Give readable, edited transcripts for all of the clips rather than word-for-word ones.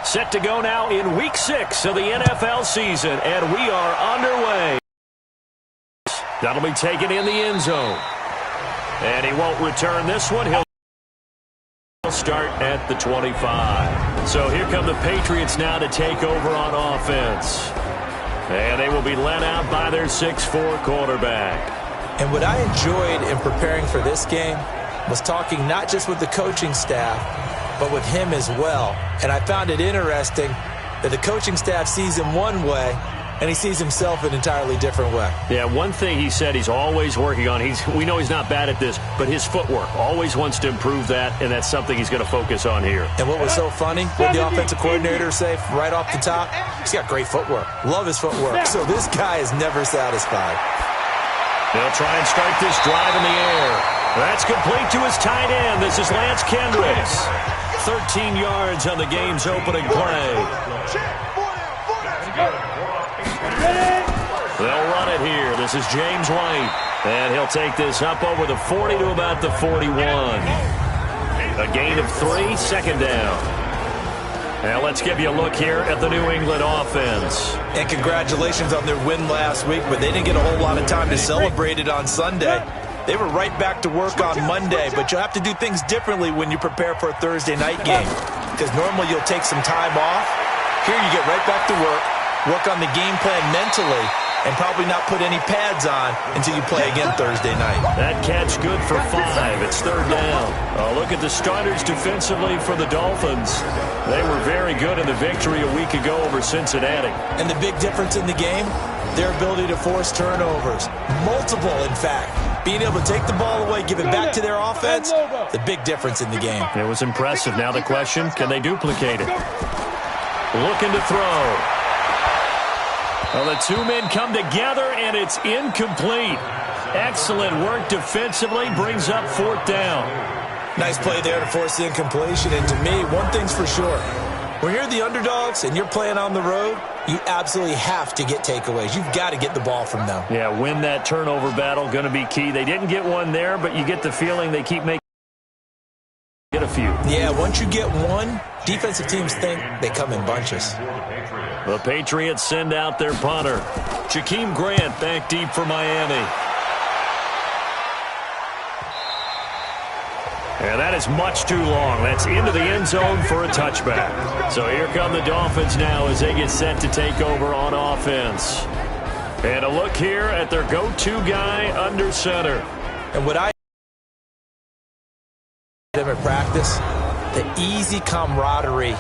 Set to go now in Week 6 of the NFL season, and we are underway. That'll be taken in the end zone. And he won't return this one. He'll start at the 25. So here come the Patriots now to take over on offense. And they will be led out by their 6'4" quarterback. And what I enjoyed in preparing for this game was talking not just with the coaching staff, but with him as well. And I found it interesting that the coaching staff sees him one way, and he sees himself an entirely different way. Yeah, one thing he said he's always working on, we know he's not bad at this, but his footwork, always wants to improve that, and that's something he's going to focus on here. And what was so funny, what the offensive coordinator say right off the top, he's got great footwork. Love his footwork. So this guy is never satisfied. They'll try and start this drive in the air. That's complete to his tight end. This is Lance Kendricks. 13 yards on the game's opening play. They'll run it here. This is James White. And he'll take this up over the 40 to about the 41. A gain of 3, second down. Now let's give you a look here at the New England offense. And congratulations on their win last week, but they didn't get a whole lot of time to celebrate it on Sunday. They were right back to work on Monday, but you'll have to do things differently when you prepare for a Thursday night game, because normally you'll take some time off. Here you get right back to work on the game plan mentally, and probably not put any pads on until you play again Thursday night. That catch good for 5. It's third down. Look at the starters defensively for the Dolphins. They were very good in the victory a week ago over Cincinnati. And the big difference in the game, their ability to force turnovers. Multiple, in fact. Being able to take the ball away, give it back to their offense, the big difference in the game. It was impressive. Now the question, can they duplicate it? Looking to throw. Well, the two men come together, and it's incomplete. Excellent work defensively, brings up fourth down. Nice play there to force the incompletion. And to me, one thing's for sure. When you're the underdogs and you're playing on the road, you absolutely have to get takeaways. You've got to get the ball from them. Yeah, win that turnover battle, going to be key. They didn't get one there, but you get the feeling they keep making a few. Yeah, once you get one, defensive teams think they come in bunches. The Patriots send out their punter. Jakeem Grant back deep for Miami. And that is much too long. That's into the end zone for a touchback. So here come the Dolphins now as they get set to take over on offense. And a look here at their go-to guy under center. And what I them at practice, the easy camaraderie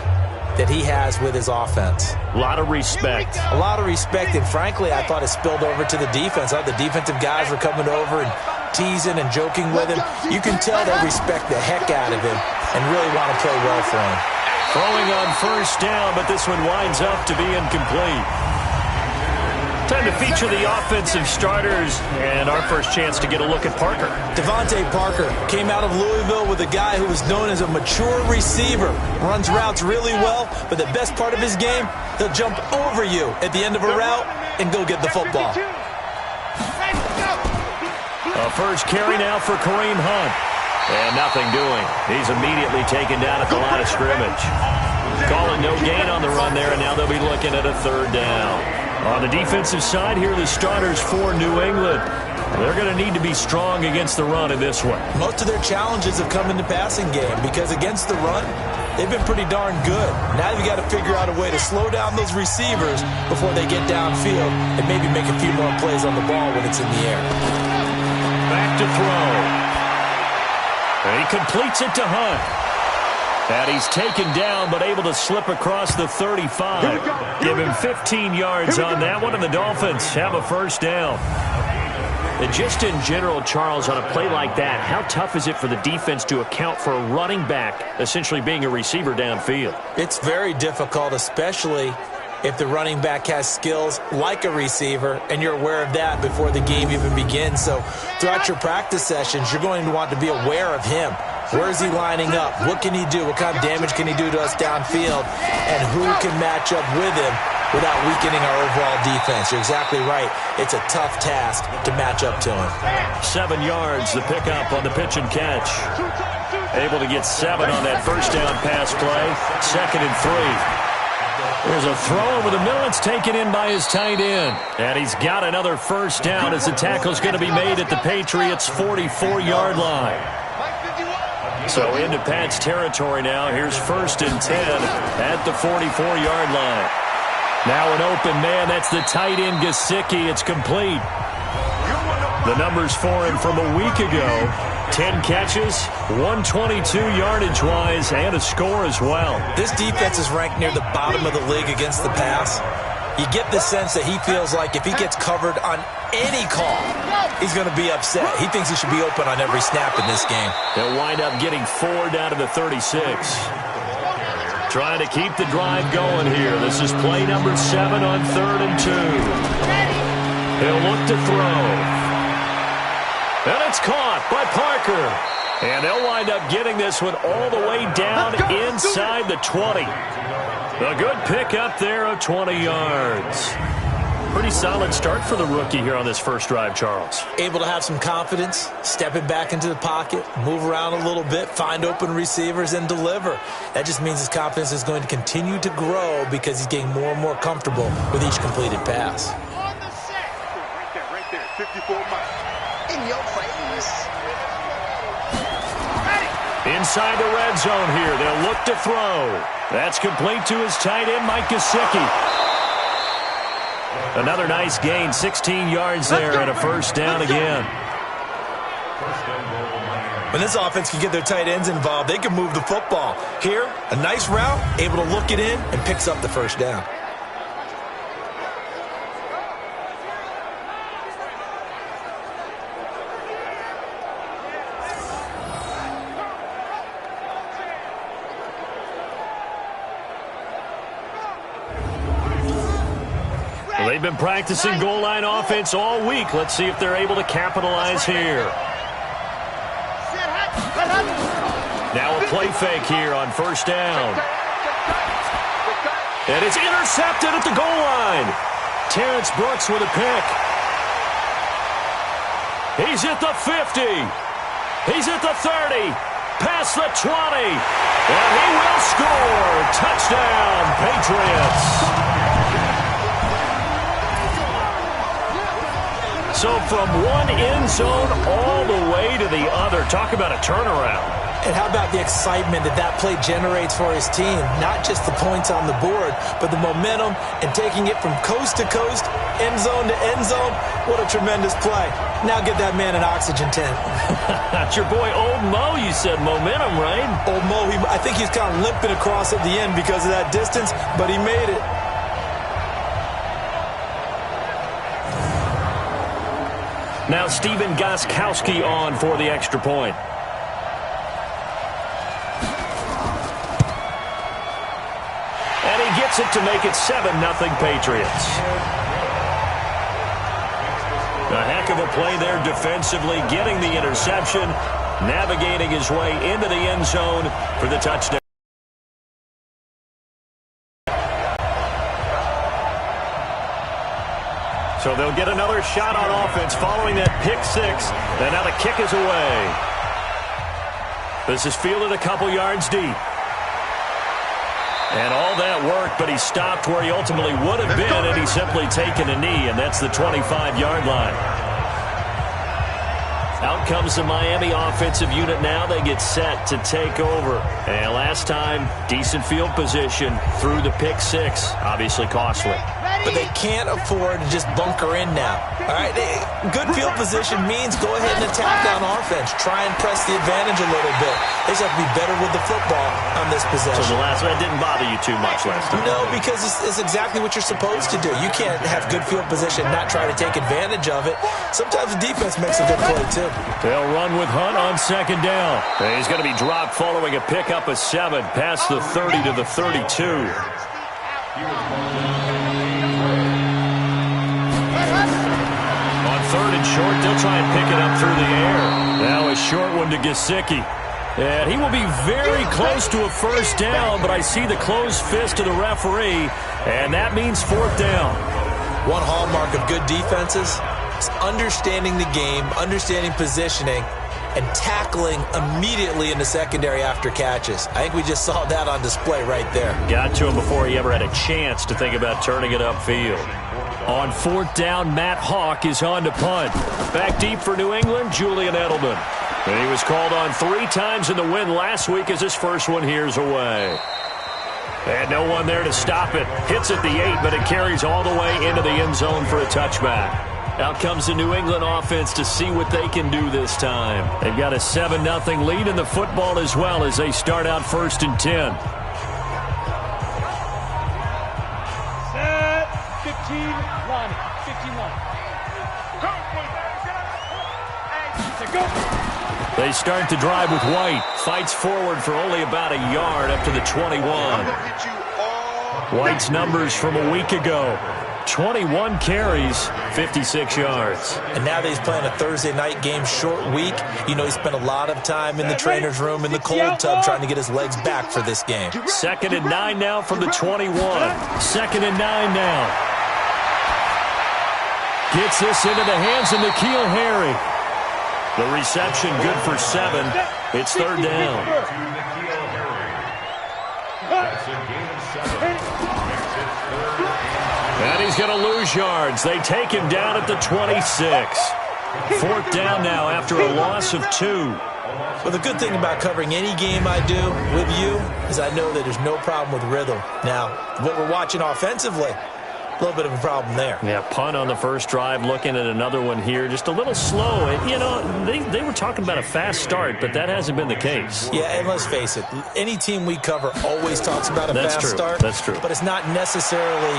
that he has with his offense. A lot of respect. A lot of respect, and frankly, I thought it spilled over to the defense. The defensive guys were coming over and teasing and joking with him. You can tell they respect the heck out of him and really want to play well for him. Throwing on first down, but this one winds up to be incomplete. Time to feature the offensive starters, and our first chance to get a look at Parker. Devontae Parker came out of Louisville with a guy who was known as a mature receiver. Runs routes really well, but the best part of his game, he'll jump over you at the end of a route and go get the football. A first carry now for Kareem Hunt. And nothing doing. He's immediately taken down at the line of scrimmage. Calling no gain on the run there, and now they'll be looking at a third down. On the defensive side, here are the starters for New England. They're going to need to be strong against the run in this one. Most of their challenges have come in the passing game because against the run, they've been pretty darn good. Now you've got to figure out a way to slow down those receivers before they get downfield and maybe make a few more plays on the ball when it's in the air. Back to throw. And he completes it to Hunt. And he's taken down but able to slip across the 35. Give him 15 yards on that one, and the Dolphins have a first down. And just in general, Charles, on a play like that, how tough is it for the defense to account for a running back essentially being a receiver downfield? It's very difficult, especially if the running back has skills like a receiver, and you're aware of that before the game even begins. So throughout your practice sessions, you're going to want to be aware of him. Where is he lining up? What can he do? What kind of damage can he do to us downfield? And who can match up with him without weakening our overall defense? You're exactly right. It's a tough task to match up to him. 7 yards, the pickup on the pitch and catch. Able to get 7 on that first down pass play. 2nd and 3. There's a throw over the middle. It's taken in by his tight end. And he's got another first down as the tackle's going to be made at the Patriots' 44-yard line. So into Pat's territory now. Here's 1st and 10 at the 44-yard line. Now an open man. That's the tight end, Gesicki. It's complete. The numbers for him from a week ago. 10 catches, 122 yardage-wise, and a score as well. This defense is ranked near the bottom of the league against the pass. You get the sense that he feels like if he gets covered on any call, he's going to be upset. He thinks he should be open on every snap in this game. They'll wind up getting 4 down to the 36. Trying to keep the drive going here. This is play number 7 on 3rd and 2. He'll look to throw. And it's caught by Parker. And they'll wind up getting this one all the way down inside the 20. A good pick up there of 20 yards. Pretty solid start for the rookie here on this first drive, Charles. Able to have some confidence, stepping back into the pocket, move around a little bit, find open receivers, and deliver. That just means his confidence is going to continue to grow because he's getting more and more comfortable with each completed pass. Right there, 54 miles. In your face. Inside the red zone here. They'll look to throw. That's complete to his tight end, Mike Gesicki. Another nice gain, 16 yards there, and a first down again. When this offense can get their tight ends involved, they can move the football. Here, a nice route, able to look it in, and picks up the first down. They've been practicing goal line offense all week. Let's see if they're able to capitalize here. Now a play fake here on first down. And it's intercepted at the goal line. Terrence Brooks with a pick. He's at the 50. He's at the 30. Past the 20. And he will score. Touchdown, Patriots. So from one end zone all the way to the other. Talk about a turnaround. And how about the excitement that play generates for his team? Not just the points on the board, but the momentum and taking it from coast to coast, end zone to end zone. What a tremendous play. Now get that man an oxygen tent. That's your boy Old Mo. You said momentum, right? Old Mo, I think he's kind of limping across at the end because of that distance, but he made it. Now Steven Gostkowski on for the extra point. And he gets it to make it 7-0 Patriots. A heck of a play there defensively, getting the interception, navigating his way into the end zone for the touchdown. So they'll get another shot on offense following that pick six. And now the kick is away. This is fielded a couple yards deep. And all that work, but he stopped where he ultimately would have been, and he's simply taken a knee, and that's the 25-yard line. Out comes the Miami offensive unit now. They get set to take over. And last time, decent field position through the pick six. Obviously costly. But they can't afford to just bunker in now. All right, good field position means go ahead and attack on offense. Try and press the advantage a little bit. They just have to be better with the football on this possession. So the last one didn't bother you too much last time? No, because it's exactly what you're supposed to do. You can't have good field position, not try to take advantage of it. Sometimes the defense makes a good play, too. They'll run with Hunt on second down. He's going to be dropped following a pickup of 7 past the 30 to the 32. Third and short, they'll try and pick it up through the air. Now a short one to Gesicki. And he will be very close to a first down, but I see the closed fist of the referee, and that means fourth down. One hallmark of good defenses is understanding the game, understanding positioning, and tackling immediately in the secondary after catches. I think we just saw that on display right there. Got to him before he ever had a chance to think about turning it upfield. On fourth down, Matt Hawk is on to punt. Back deep for New England, Julian Edelman. And he was called on 3 times in the win last week as his first one here's away. And no one there to stop it. Hits at the 8, but it carries all the way into the end zone for a touchback. Out comes the New England offense to see what they can do this time. They've got a 7-0 lead in the football as well as they start out 1st and 10. Set, 15, line, 15 line. Go. They start the drive with White. Fights forward for only about a yard up to the 21. White's numbers from a week ago. 21 carries, 56 yards. And now that he's playing a Thursday night game, short week, you know he spent a lot of time in the trainer's room in the cold tub trying to get his legs back for this game. 2nd and 9 now from the 21. 2nd and 9 now. Gets this into the hands of N'Keal Harry. The reception good for 7. It's 3rd down. And he's going to lose yards. They take him down at the 26. 4th down now after a loss of 2. Well, the good thing about covering any game I do with you is I know that there's no problem with rhythm. Now, what we're watching offensively, a little bit of a problem there. Yeah, punt on the first drive, looking at another one here. Just a little slow. And, you know, they were talking about a fast start, but that hasn't been the case. Yeah, and let's face it, any team we cover always talks about a fast start. That's true. But it's not necessarily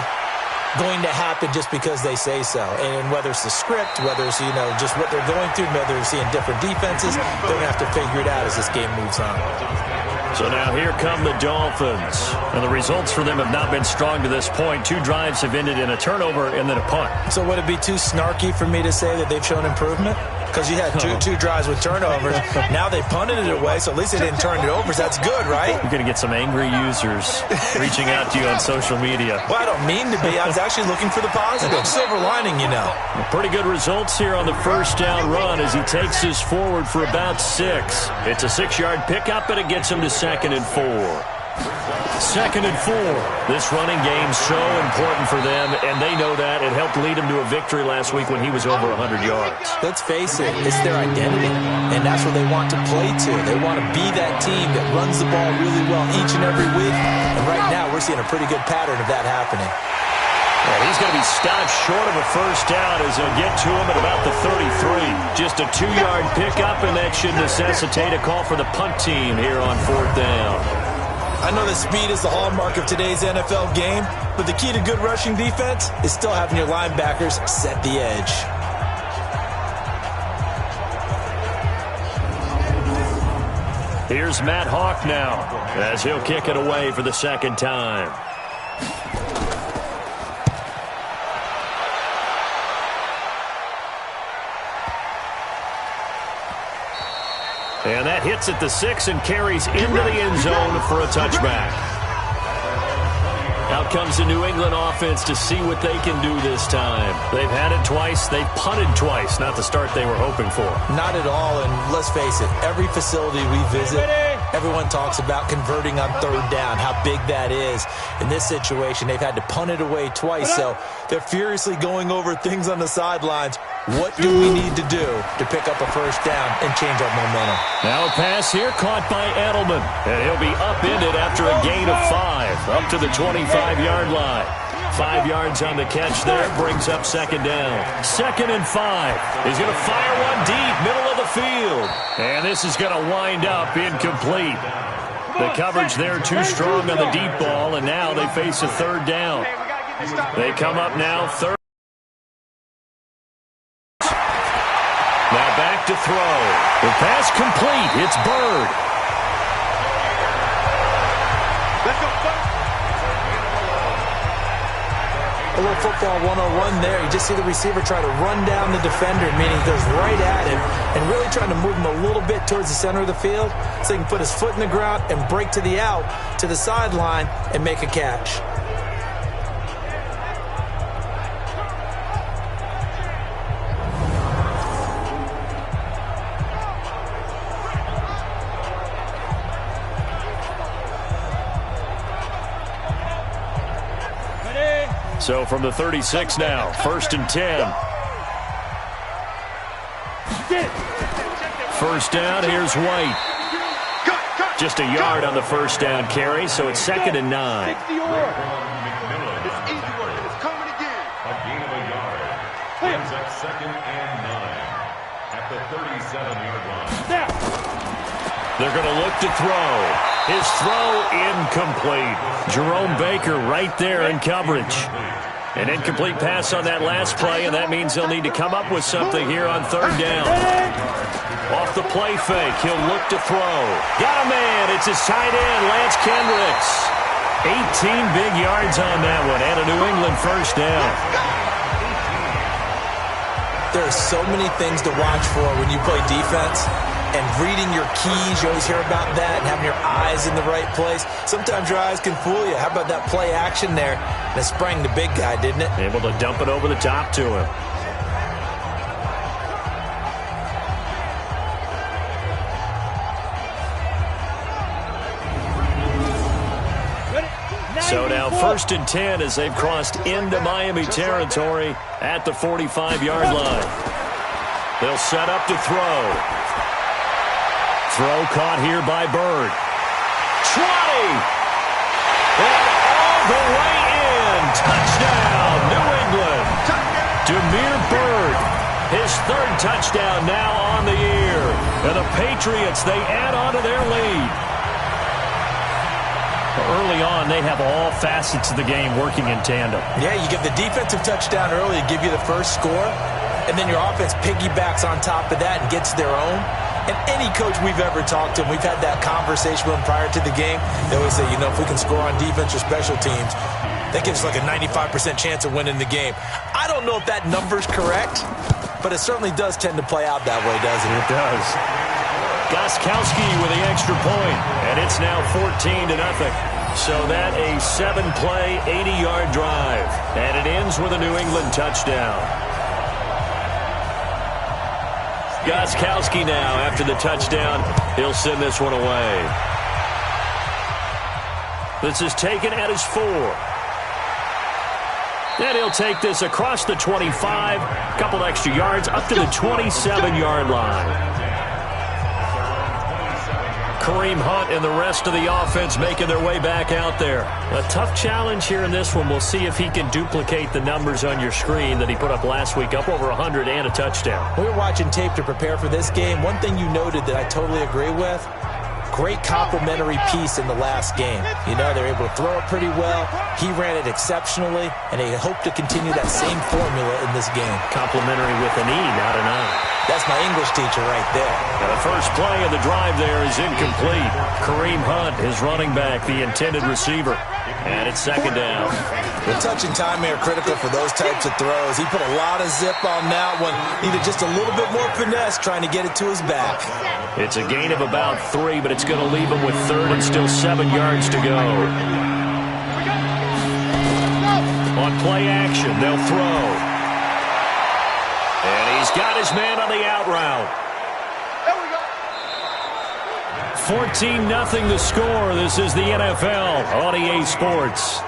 going to happen just because they say so. And whether it's the script, whether it's, you know, just what they're going through, whether they're seeing different defenses, they're going to have to figure it out as this game moves on. So now here come the Dolphins. And the results for them have not been strong to this point. 2 drives have ended in a turnover and then a punt. So would it be too snarky for me to say that they've shown improvement? Because you had two drives with turnovers. Now they punted it away, so at least they didn't turn it over. So that's good, right? You're going to get some angry users reaching out to you on social media. Well, I don't mean to be. I was actually looking for the positive. Silver lining, you know. Pretty good results here on the first down run as he takes this forward for about 6. It's a 6-yard pickup, and it gets him to 2nd and 4. 2nd and 4. This running game's so important for them, and they know that. It helped lead him to a victory last week when he was over 100 yards. Let's face it, it's their identity, and that's what they want to play to. They want to be that team that runs the ball really well each and every week, and right now we're seeing a pretty good pattern of that happening. Well, he's going to be stopped short of a first down as they'll get to him at about the 33. Just a 2-yard pickup, and that should necessitate a call for the punt team here on 4th down. I know that speed is the hallmark of today's NFL game, but the key to good rushing defense is still having your linebackers set the edge. Here's Matt Hawk now as he'll kick it away for the 2nd time. And that hits at the 6 and carries into the end zone for a touchback. Out comes the New England offense to see what they can do this time. They've had it twice. They've punted twice. Not the start they were hoping for. Not at all, and let's face it, every facility we visit, everyone talks about converting on 3rd down, how big that is. In this situation, they've had to punt it away twice, so they're furiously going over things on the sidelines. What do we need to do to pick up a first down and change our momentum? Now a pass here caught by Edelman, and he'll be upended after a gain of 5, up to the 25-yard line. 5 yards on the catch there, brings up 2nd down. 2nd and 5. He's going to fire one deep, middle of the field. And this is going to wind up incomplete. The coverage there too strong on the deep ball, and now they face a 3rd down. They come up now 3rd. Now back to throw. The pass complete. It's Bird. Let's go. A little football 101 there. You just see the receiver try to run down the defender, meaning he goes right at him and really trying to move him a little bit towards the center of the field so he can put his foot in the ground and break to the out, to the sideline, and make a catch. So from the 36 now, 1st and 10. First down, here's White. Just a yard on the first down carry, so it's 2nd and 9. It's easy work. It's coming again. A gain of a yard. Brings up 2nd and 9 at the 37-yard line. They're going to look to throw. His throw incomplete. Jerome Baker right there in coverage. An incomplete pass on that last play, and that means they'll need to come up with something here on 3rd down. Off the play fake, he'll look to throw. Got a man. It's his tight end, Lance Kendricks. 18 big yards on that one, and a New England first down. There are so many things to watch for when you play defense. And reading your keys, you always hear about that, and having your eyes in the right place. Sometimes your eyes can fool you. How about that play action there? And it sprang the big guy, didn't it? Able to dump it over the top to him. So now 1st and 10 as they've crossed into Miami territory at the 45-yard line. They'll set up to throw. Throw caught here by Bird. 20! And all the way in. Touchdown, New England. Damiere Byrd, his 3rd touchdown now on the year. And the Patriots, they add on to their lead. Early on, they have all facets of the game working in tandem. Yeah, you get the defensive touchdown early to give you the first score, and then your offense piggybacks on top of that and gets their own. And any coach we've ever talked to, and we've had that conversation with them prior to the game, they always say, you know, if we can score on defense or special teams, that gives us like a 95% chance of winning the game. I don't know if that number's correct, but it certainly does tend to play out that way, doesn't it? It does. Gostkowski with the extra point, and it's now 14-0. So that a 7-play, 80-yard drive, and it ends with a New England touchdown. Gostkowski now, after the touchdown, he'll send this one away. This is taken at his 4. And he'll take this across the 25, a couple extra yards, up to the 27-yard line. Kareem Hunt and the rest of the offense making their way back out there. A tough challenge here in this one. We'll see if he can duplicate the numbers on your screen that he put up last week, up over 100 and a touchdown. We were watching tape to prepare for this game. One thing you noted that I totally agree with, great complimentary piece in the last game. You know, they're able to throw it pretty well. He ran it exceptionally, and they hope to continue that same formula in this game. Complimentary with an E, not an I. That's my English teacher right there. And the first play of the drive there is incomplete. Kareem Hunt, his running back, the intended receiver. And it's 2nd down. The touch and timing are critical for those types of throws. He put a lot of zip on that one. Needed just a little bit more finesse trying to get it to his back. It's a gain of about 3, but it's going to leave him with 3rd and still 7 yards to go. On play action, they'll throw. And he's got his man on the out route. 14-0 the score. This is the NFL on EA Sports.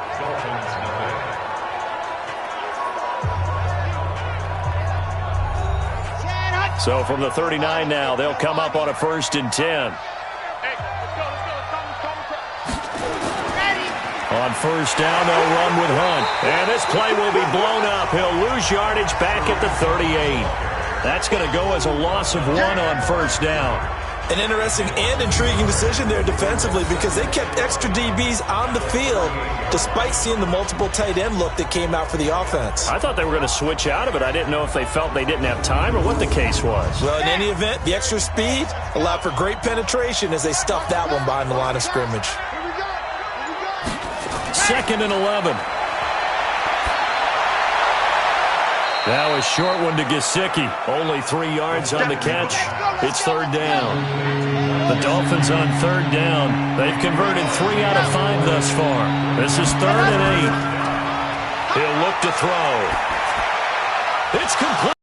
So from the 39 now, they'll come up on a 1st and 10. On 1st down, they'll run with Hunt. And this play will be blown up. He'll lose yardage back at the 38. That's going to go as a loss of 1 on 1st down. An interesting and intriguing decision there defensively because they kept extra DBs on the field despite seeing the multiple tight end look that came out for the offense. I thought they were going to switch out of it. I didn't know if they felt they didn't have time or what the case was. Well, in any event, the extra speed allowed for great penetration as they stuffed that one behind the line of scrimmage. 2nd and 11. Now a short one to Gesicki. Only 3 yards on the catch. It's 3rd down. The Dolphins on 3rd down. They've converted 3 out of 5 thus far. This is 3rd and 8. He'll look to throw. It's complete.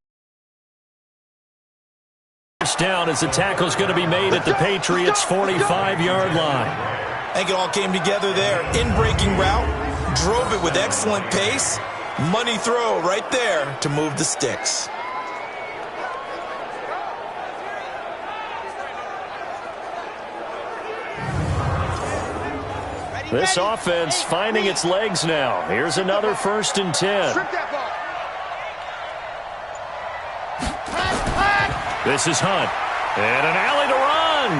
First down as the tackle's going to be made at the Patriots' 45-yard line. I think it all came together there. In-breaking route, drove it with excellent pace, Money throw right there to move the sticks. This offense finding its legs now. Here's another 1st and 10. This is Hunt. And an alley to run.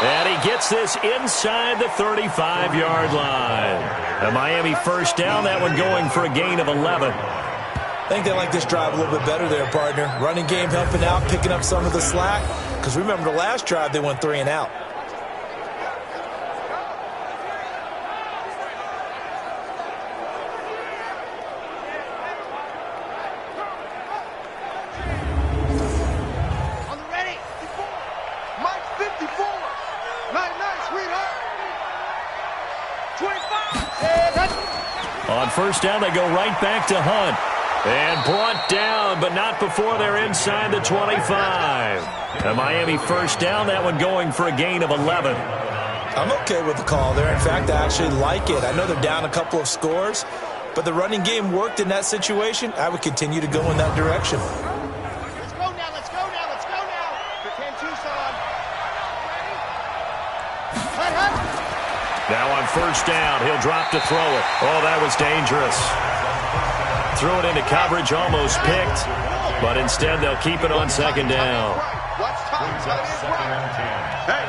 And he gets this inside the 35-yard line. A Miami 1st down, that one going for a gain of 11. I think they like this drive a little bit better there, partner. Running game helping out, picking up some of the slack. Because remember the last drive, they went 3 and out. On 1st down, they go right back to Hunt. And brought down, but not before they're inside the 25. A Miami 1st down, that one going for a gain of 11. I'm okay with the call there. In fact, I actually like it. I know they're down a couple of scores, but the running game worked in that situation. I would continue to go in that direction. Let's go now, let's go now, let's go now. For 10 Tucson. Hunt. Now on 1st down, he'll drop to throw it. Oh, that was dangerous. Threw it into coverage, almost picked, but instead they'll keep it on 2nd down. Watch time. Second and 10. Hey,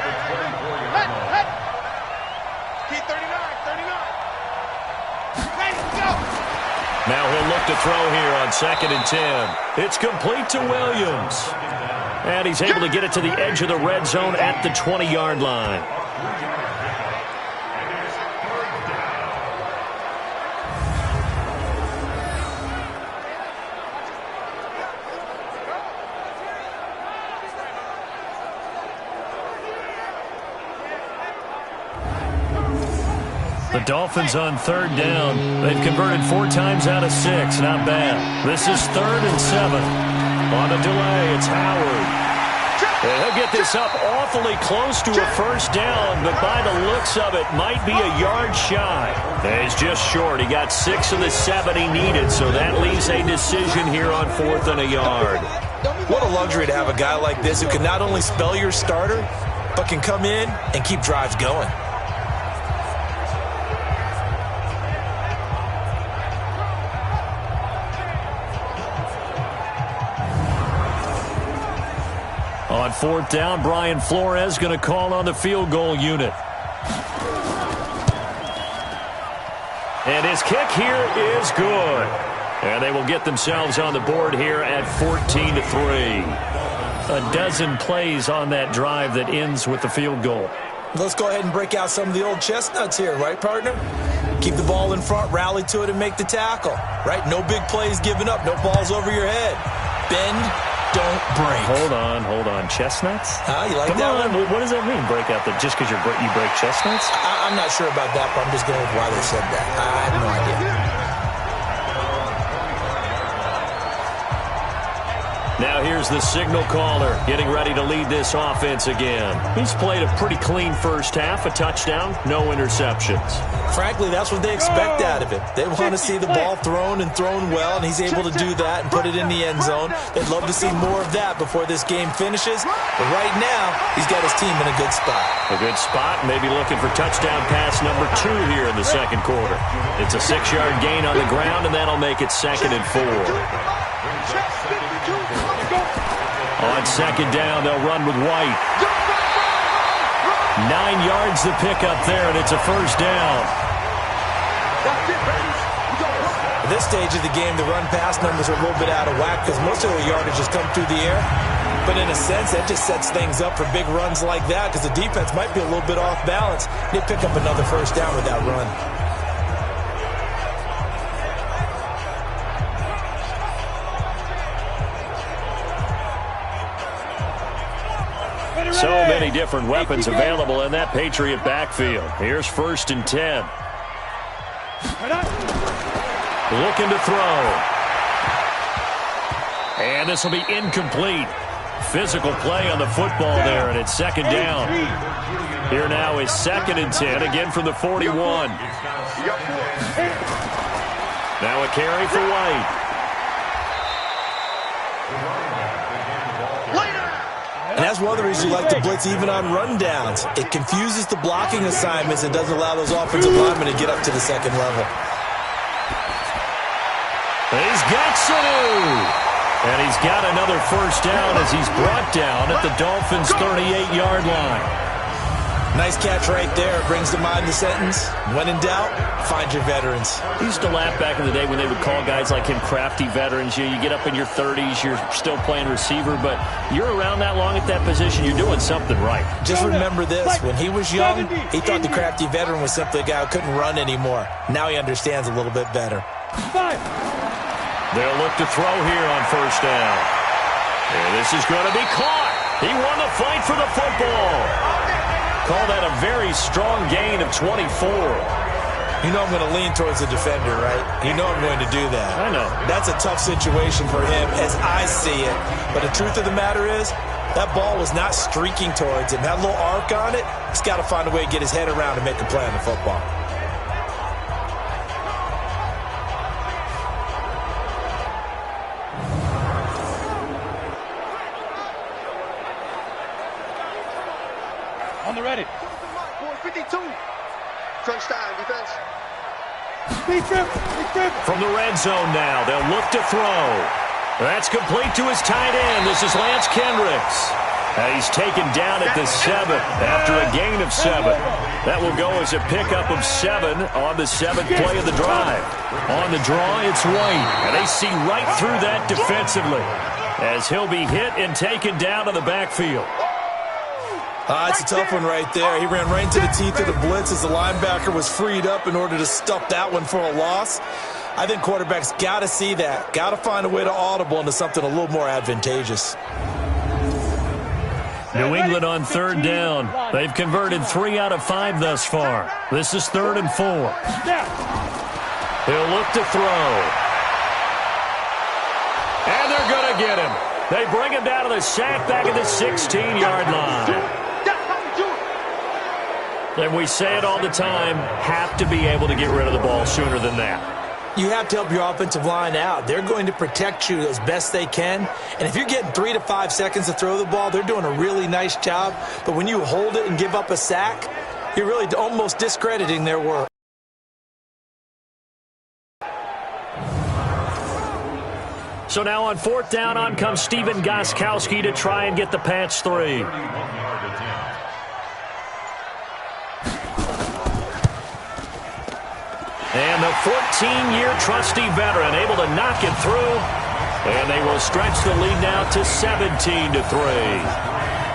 hey. Key 39. Ready, go. Now he'll look to throw here on 2nd and 10. It's complete to Williams. And he's able to get it to the edge of the red zone at the 20-yard line. The Dolphins on 3rd down. They've converted 4 times out of 6. Not bad. This is 3rd and 7. On a delay, it's Howard. And he'll get this up awfully close to a 1st down, but by the looks of it, might be a yard shy. He's just short. He got 6 of the 7 he needed, so that leaves a decision here on 4th and a yard. What a luxury to have a guy like this who can not only spell your starter, but can come in and keep drives going. On 4th down, Brian Flores going to call on the field goal unit. And his kick here is good. And they will get themselves on the board here at 14-3. A dozen plays on that drive that ends with the field goal. Let's go ahead and break out some of the old chestnuts here, right, partner? Keep the ball in front, rally to it, and make the tackle, right? No big plays given up, no balls over your head. Bend, don't break. Hold on. Chestnuts? You like Come that on. one? What does that mean, break out? Just because you break chestnuts? I'm not sure about that, but I'm just going with why they said that. I have no idea. Now here's the signal caller getting ready to lead this offense again. He's played a pretty clean 1st half, a touchdown, no interceptions. Frankly, that's what they expect out of him. They want to see the ball thrown and thrown well, and he's able to do that and put it in the end zone. They'd love to see more of that before this game finishes. But right now, he's got his team in a good spot. A good spot, maybe looking for touchdown pass number 2 here in the 2nd quarter. It's a 6-yard gain on the ground, and that'll make it 2nd and 4. On 2nd down, they'll run with White. 9 yards the pickup there, and it's a 1st down. At this stage of the game, the run-pass numbers are a little bit out of whack because most of the yardage has come through the air. But in a sense, that just sets things up for big runs like that because the defense might be a little bit off balance. They pick up another 1st down with that run. So many different weapons available in that Patriot backfield. Here's 1st and 10. Looking to throw. And this will be incomplete. Physical play on the football there, and it's 2nd down. Here now is 2nd and 10, again from the 41. Now a carry for White. And that's one of the reasons you like to blitz even on rundowns. It confuses the blocking assignments and doesn't allow those offensive linemen to get up to the second level. He's got Sanu. And he's got another first down as he's brought down at the Dolphins' 38-yard line. Nice catch right there. Brings to mind the sentence, when in doubt, find your veterans. I used to laugh back in the day when they would call guys like him crafty veterans. You get up in your 30s, you're still playing receiver, but you're around that long at that position, you're doing something right. Just remember this. When he was young, he thought the crafty veteran was simply a guy who couldn't run anymore. Now he understands a little bit better. They'll look to throw here on first down. And this is going to be caught. He won the fight for the football. Call that a very strong gain of 24. You know I'm going to lean towards the defender, right? You know I'm going to do that. I know. That's a tough situation for him as I see it. But the truth of the matter is, that ball was not streaking towards him. Had a little arc on it. He's got to find a way to get his head around and make a play on the football. On the ready. 452. Crunch time, defense. From the red zone now, they'll look to throw. That's complete to his tight end. This is Lance Kendricks. He's taken down at the 7 after a gain of 7. That will go as a pickup of 7 on the 7th play of the drive. On the draw, it's White. And they see right through that defensively as he'll be hit and taken down to the backfield. It's a tough one right there. He ran right into the teeth of the blitz as the linebacker was freed up in order to stuff that one for a loss. I think quarterbacks got to see that. Got to find a way to audible into something a little more advantageous. New England on third down. They've converted 3 out of 5 thus far. This is 3rd and 4. He'll look to throw. And they're going to get him. They bring him down to the sack back at the 16-yard line. And we say it all the time, have to be able to get rid of the ball sooner than that. You have to help your offensive line out. They're going to protect you as best they can. And if you're getting 3 to 5 seconds to throw the ball, they're doing a really nice job. But when you hold it and give up a sack, you're really almost discrediting their work. So now on 4th down, on comes Stephen Gostkowski to try and get the Pats 3. And the 14-year trusty veteran able to knock it through. And they will stretch the lead now to 17-3.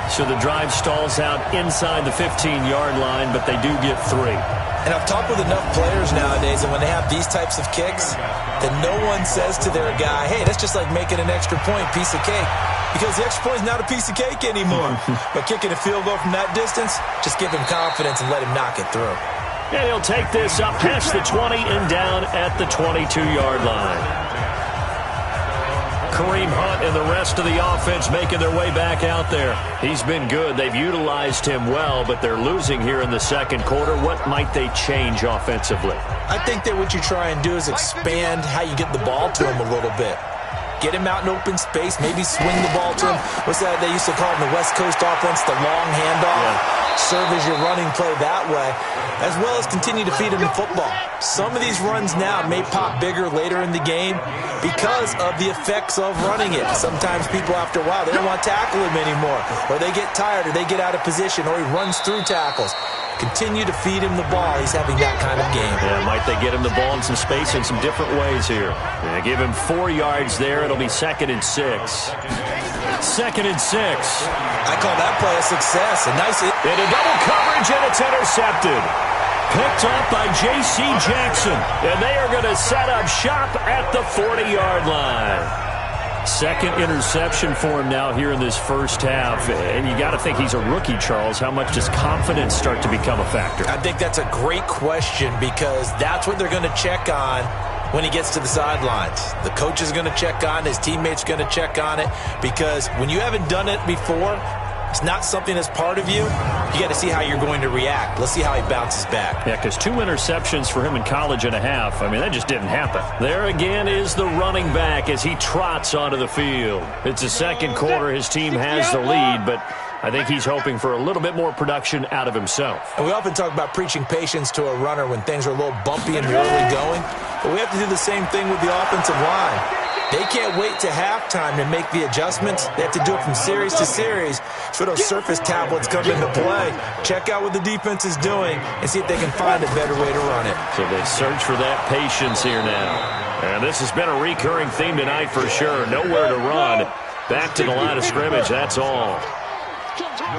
So the drive stalls out inside the 15-yard line, but they do get 3. And I've talked with enough players nowadays, and when they have these types of kicks, that no one says to their guy, hey, that's just like making an extra point, piece of cake. Because the extra point is not a piece of cake anymore. But kicking a field goal from that distance, just give him confidence and let him knock it through. And he'll take this up past the 20 and down at the 22-yard line. Kareem Hunt and the rest of the offense making their way back out there. He's been good. They've utilized him well, but they're losing here in the second quarter. What might they change offensively? I think that what you try and do is expand how you get the ball to him a little bit. Get him out in open space, maybe swing the ball to him. What's that they used to call in the West Coast offense, the long handoff? Yeah. Serve as your running play that way, as well as continue to feed him the football. Some of these runs now may pop bigger later in the game because of the effects of running it. Sometimes people, after a while, they don't want to tackle him anymore, or they get tired, or they get out of position, or he runs through tackles. Continue to feed him the ball. He's having that kind of game. Yeah, might they get him the ball in some space in some different ways here. Yeah, give him 4 yards there. It'll be 2nd and 6. 2nd and 6. I call that play a success. A nice hit. Into double coverage, and it's intercepted. Picked up by J.C. Jackson. And they are going to set up shop at the 40-yard line. 2nd interception for him now here in this first half. And you got to think he's a rookie, Charles. How much does confidence start to become a factor? I think that's a great question because that's what they're going to check on when he gets to the sidelines. The coach is going to check on it. His teammates are going to check on it because when you haven't done it before, it's not something that's part of you, you got to see how you're going to react. Let's see how he bounces back. Yeah, because 2 interceptions for him in college and a half. I mean, that just didn't happen. There again is the running back as he trots onto the field. It's the second quarter. His team has the lead, but I think he's hoping for a little bit more production out of himself. And we often talk about preaching patience to a runner when things are a little bumpy in the early going, but we have to do the same thing with the offensive line. They can't wait to halftime to make the adjustments. They have to do it from series to series for those surface tablets come into play. Check out what the defense is doing and see if they can find a better way to run it. So they search for that patience here now. And this has been a recurring theme tonight for sure. Nowhere to run. Back to the line of scrimmage, that's all.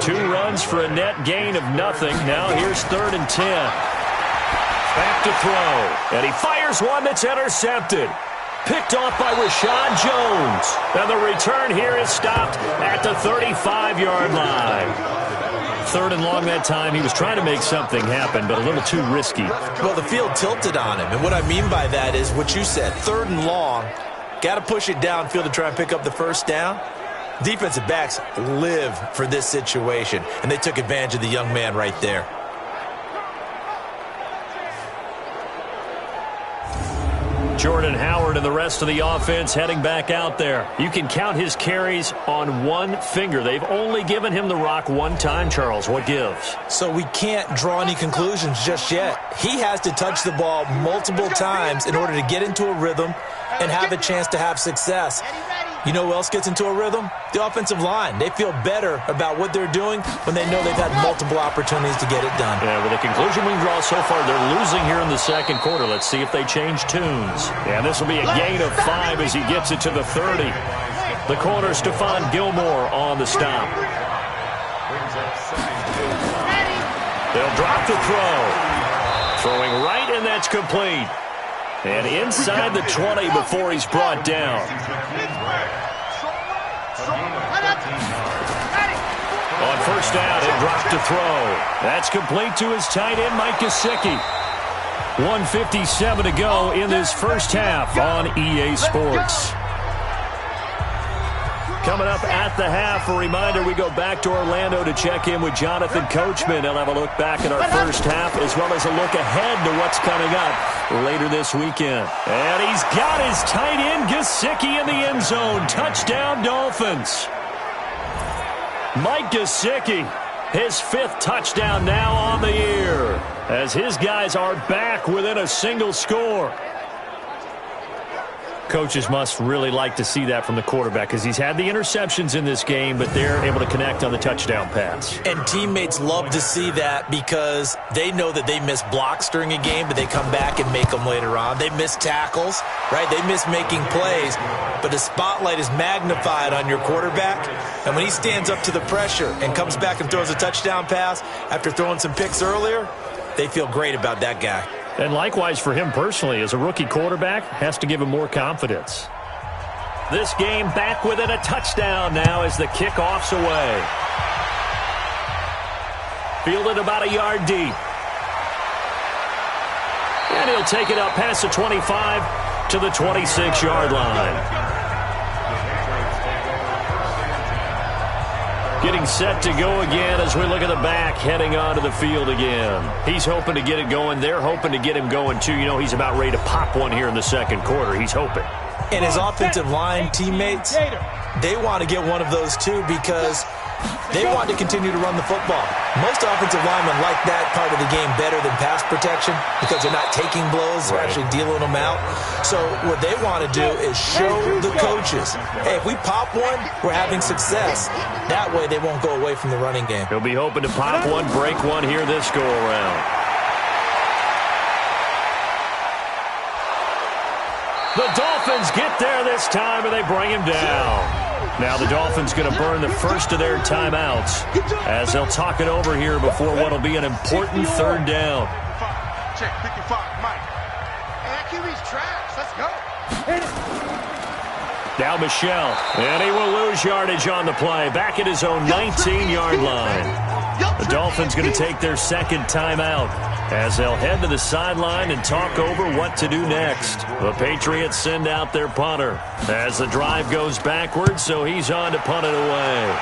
2 runs for a net gain of nothing. Now here's 3rd and 10. Back to throw. And he fires one that's intercepted. Picked off by Rashad Jones. And the return here is stopped at the 35-yard line. 3rd and long that time. He was trying to make something happen, but a little too risky. Well, the field tilted on him. And what I mean by that is what you said. 3rd and long. Got to push it downfield to try and pick up the first down. Defensive backs live for this situation, and they took advantage of the young man right there. Jordan Howard and the rest of the offense heading back out there. You can count his carries on one finger. They've only given him the rock one time, Charles. What gives? So we can't draw any conclusions just yet. He has to touch the ball multiple times in order to get into a rhythm and have a chance to have success. You know who else gets into a rhythm? The offensive line. They feel better about what they're doing when they know they've had multiple opportunities to get it done. Yeah, with the conclusion we draw so far, they're losing here in the second quarter. Let's see if they change tunes. And this will be a gain of 5 as he gets it to the 30. The corner, Stephon Gilmore on the stop. They'll drop the throw. Throwing right, and that's complete. And inside the 20 before he's brought down. On first down, it dropped to throw. That's complete to his tight end, Mike Gesicki. 1:57 to go in this first half on EA Sports. Coming up at the half, a reminder, we go back to Orlando to check in with Jonathan Coachman. He'll have a look back at our first half as well as a look ahead to what's coming up later this weekend. And he's got his tight end, Gesicki, in the end zone. Touchdown, Dolphins. Mike Gesicki, his 5th touchdown now on the year, as his guys are back within a single score. Coaches must really like to see that from the quarterback because he's had the interceptions in this game, but they're able to connect on the touchdown pass. And teammates love to see that because they know that they miss blocks during a game, but they come back and make them later on. They miss tackles, right? They miss making plays, but the spotlight is magnified on your quarterback. And when he stands up to the pressure and comes back and throws a touchdown pass after throwing some picks earlier, they feel great about that guy. And likewise for him personally, as a rookie quarterback, has to give him more confidence. This game back within a touchdown now as the kickoff's away. Fielded about a yard deep. And he'll take it up past the 25 to the 26-yard line. Getting set to go again as we look at the back, heading onto the field again. He's hoping to get it going. They're hoping to get him going, too. You know, he's about ready to pop one here in the second quarter. He's hoping. And his offensive line teammates, they want to get one of those, too, because they want to continue to run the football. Most offensive linemen like that part of the game better than pass protection because they're not taking blows, they're actually dealing them out. So what they want to do is show the coaches, hey, if we pop one, we're having success. That way they won't go away from the running game. He'll be hoping to pop one, break one here this go-around. The Dolphins get there this time, and they bring him down. Now the Dolphins going to burn the first of their timeouts as they'll talk it over here before what will be an important third down. Check 55, Mike. And QB's trash. Let's go. Now Michelle, and he will lose yardage on the play. Back at his own 19-yard line. The Dolphins going to take their second timeout as they'll head to the sideline and talk over what to do next. The Patriots send out their punter as the drive goes backwards, so he's on to punt it away.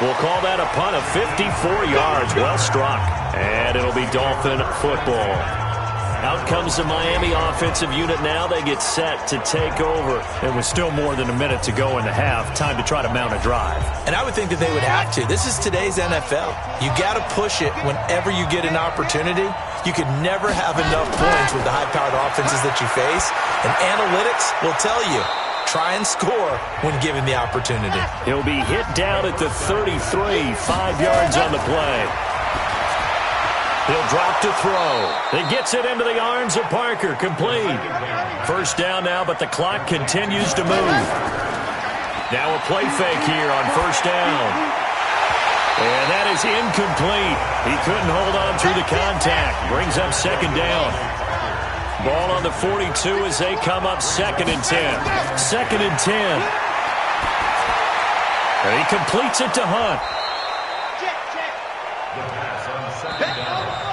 We'll call that a punt of 54 yards. Well struck. And it'll be Dolphin football. Out comes the Miami offensive unit now. They get set to take over. It was still more than a minute to go in the half. Time to try to mount a drive. And I would think that they would have to. This is today's NFL. You got to push it whenever you get an opportunity. You could never have enough points with the high-powered offenses that you face. And analytics will tell you, try and score when given the opportunity. He'll be hit down at the 33, 5 yards on the play. He'll drop to throw. He gets it into the arms of Parker. Complete. First down now, but the clock continues to move. Now a play fake here on first down. And that is incomplete. He couldn't hold on through the contact. Brings up second down. Ball on the 42 as they come up 2nd and 10. 2nd and 10. And he completes it to Hunt.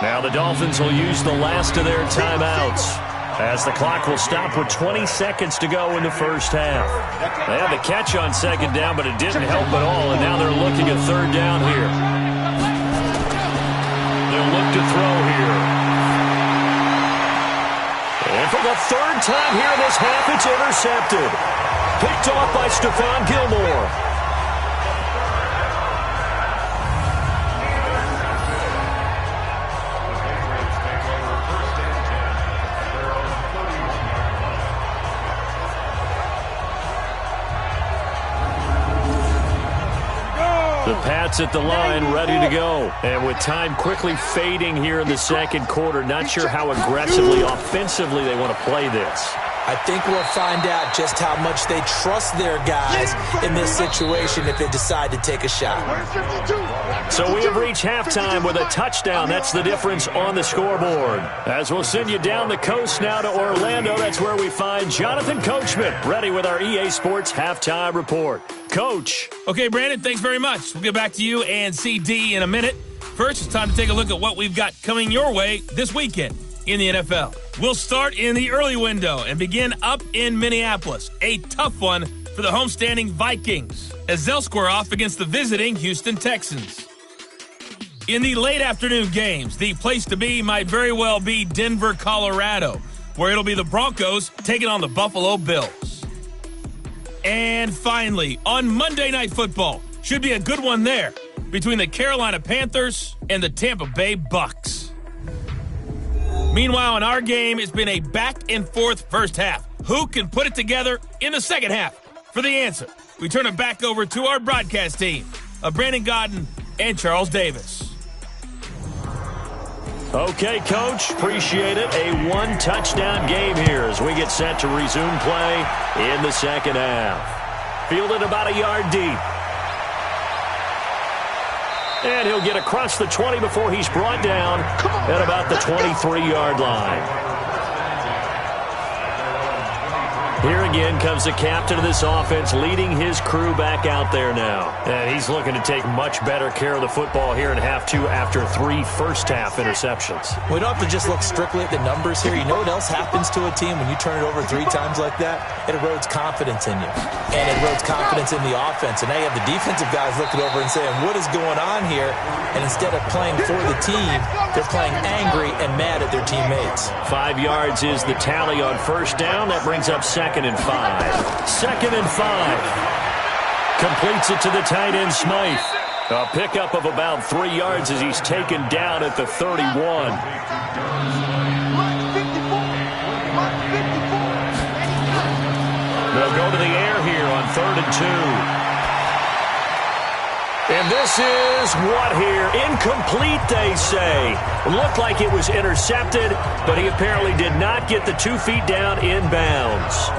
Now the Dolphins will use the last of their timeouts as the clock will stop with 20 seconds to go in the first half. They had the catch on second down, but it didn't help at all, and now they're looking at third down here. They'll look to throw here. And for the third time here in this half, it's intercepted. Picked off by Stephon Gilmore. The Pats at the line, ready to go. And with time quickly fading here in the second quarter, not sure how aggressively, offensively they want to play this. I think we'll find out just how much they trust their guys in this situation if they decide to take a shot. So we have reached halftime with a touchdown. That's the difference on the scoreboard. As we'll send you down the coast now to Orlando, that's where we find Jonathan Coachman, ready with our EA Sports Halftime Report. Coach. Okay, Brandon, thanks very much. We'll get back to you and CD in a minute. First, it's time to take a look at what we've got coming your way this weekend in the NFL. We'll start in the early window and begin up in Minneapolis. A tough one for the homestanding Vikings as they'll square off against the visiting Houston Texans. In the late afternoon games, the place to be might very well be Denver, Colorado, where it'll be the Broncos taking on the Buffalo Bills. And finally, on Monday Night Football, should be a good one there between the Carolina Panthers and the Tampa Bay Bucks. Meanwhile, in our game, it's been a back-and-forth first half. Who can put it together in the second half? For the answer, we turn it back over to our broadcast team of Brandon Godden and Charles Davis. Okay, Coach, appreciate it. A one-touchdown game here as we get set to resume play in the second half. Fielded about a yard deep. And he'll get across the 20 before he's brought down at about the 23-yard line. Here again comes the captain of this offense, leading his crew back out there now. And he's looking to take much better care of the football here in half two after 3 first-half interceptions. We don't have to just look strictly at the numbers here. You know what else happens to a team when you turn it over 3 times like that? It erodes confidence in you. And it erodes confidence in the offense. And now you have the defensive guys looking over and saying, what is going on here? And instead of playing for the team, they're playing angry and mad at their teammates. 5 yards is the tally on first down. That brings up second and 5. 2nd and 5. Completes it to the tight end, Smythe. A pickup of about 3 yards as he's taken down at the 31. They'll go to the air here on 3rd and 2. And this is what here? Incomplete, they say. Looked like it was intercepted, but he apparently did not get the 2 feet down inbounds.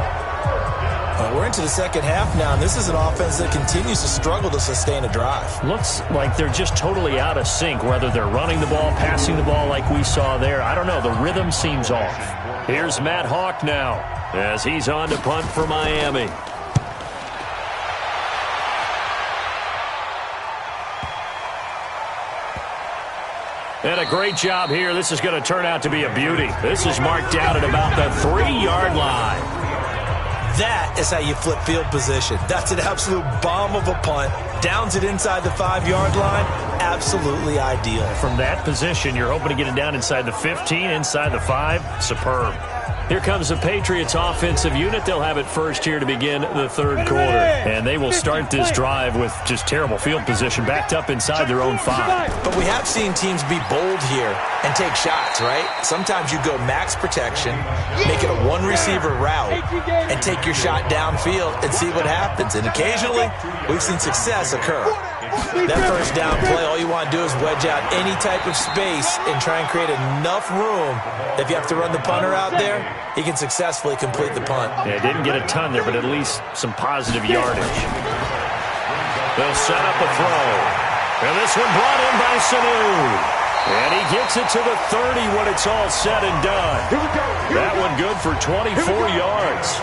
We're into the second half now, and this is an offense that continues to struggle to sustain a drive. Looks like they're just totally out of sync, whether they're running the ball, passing the ball like we saw there. I don't know. The rhythm seems off. Here's Matt Hawk now as he's on to punt for Miami. And a great job here. This is going to turn out to be a beauty. This is marked out at about the 3-yard line. That is how you flip field position. That's an absolute bomb of a punt. Downs it inside the 5-yard line. Absolutely ideal. From that position, you're hoping to get it down inside the 15, inside the 5. Superb. Here comes the Patriots offensive unit. They'll have it first here to begin the third quarter. And they will start this drive with just terrible field position, backed up inside their own 5. But we have seen teams be bold here and take shots, right? Sometimes you go max protection, make it a one-receiver route, and take your shot downfield and see what happens. And occasionally, we've seen success occur. That first down play, all you want to do is wedge out any type of space and try and create enough room. If you have to run the punter out there, he can successfully complete the punt. Yeah, didn't get a ton there, but at least some positive yardage. They'll set up a throw. And this one brought in by Sanu. And he gets it to the 30 when it's all said and done. That one good for 24 yards.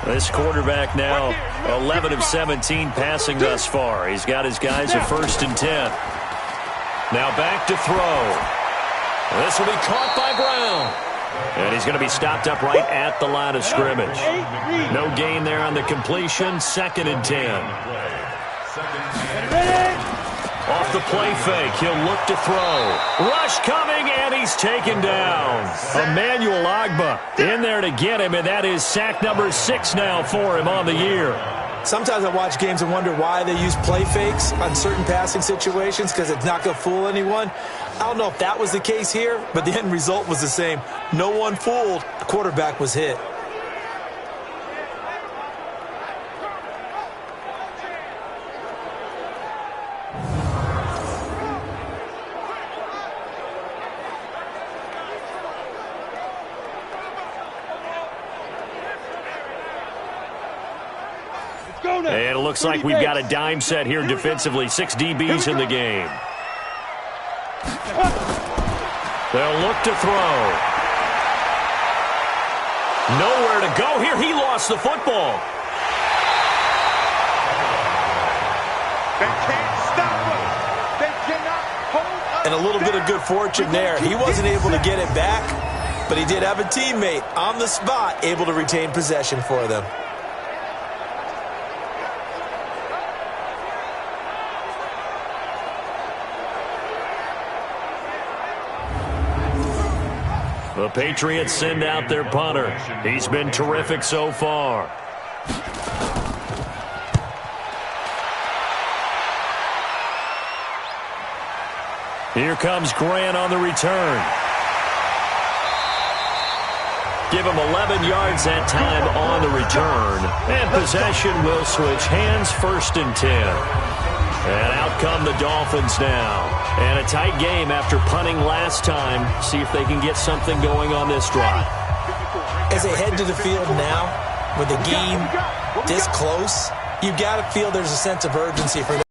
This quarterback now 11 of 17 passing thus far. He's got his guys at 1st and 10. Now back to throw. This will be caught by Brown. And he's going to be stopped up right at the line of scrimmage. No gain there on the completion. 2nd and 10. Off the play fake, he'll look to throw. Rush coming, and he's taken down. Emmanuel Ogbah in there to get him, and that is sack number 6 now for him on the year. Sometimes I watch games and wonder why they use play fakes on certain passing situations, because it's not going to fool anyone. I don't know if that was the case here, but the end result was the same. No one fooled. The quarterback was hit. And it looks like we've got a dime set here defensively. 6 DBs in the game. They'll look to throw. Nowhere to go here. He lost the football. They can't stop us. They cannot hold us. And a little bit of good fortune there. He wasn't able to get it back, but he did have a teammate on the spot able to retain possession for them. The Patriots send out their punter. He's been terrific so far. Here comes Grant on the return. Give him 11 yards that time on the return. And possession will switch hands, 1st and 10. And out come the Dolphins now. And a tight game after punting last time. See if they can get something going on this drive. As they head to the field now, with the game this close, you've got to feel there's a sense of urgency for them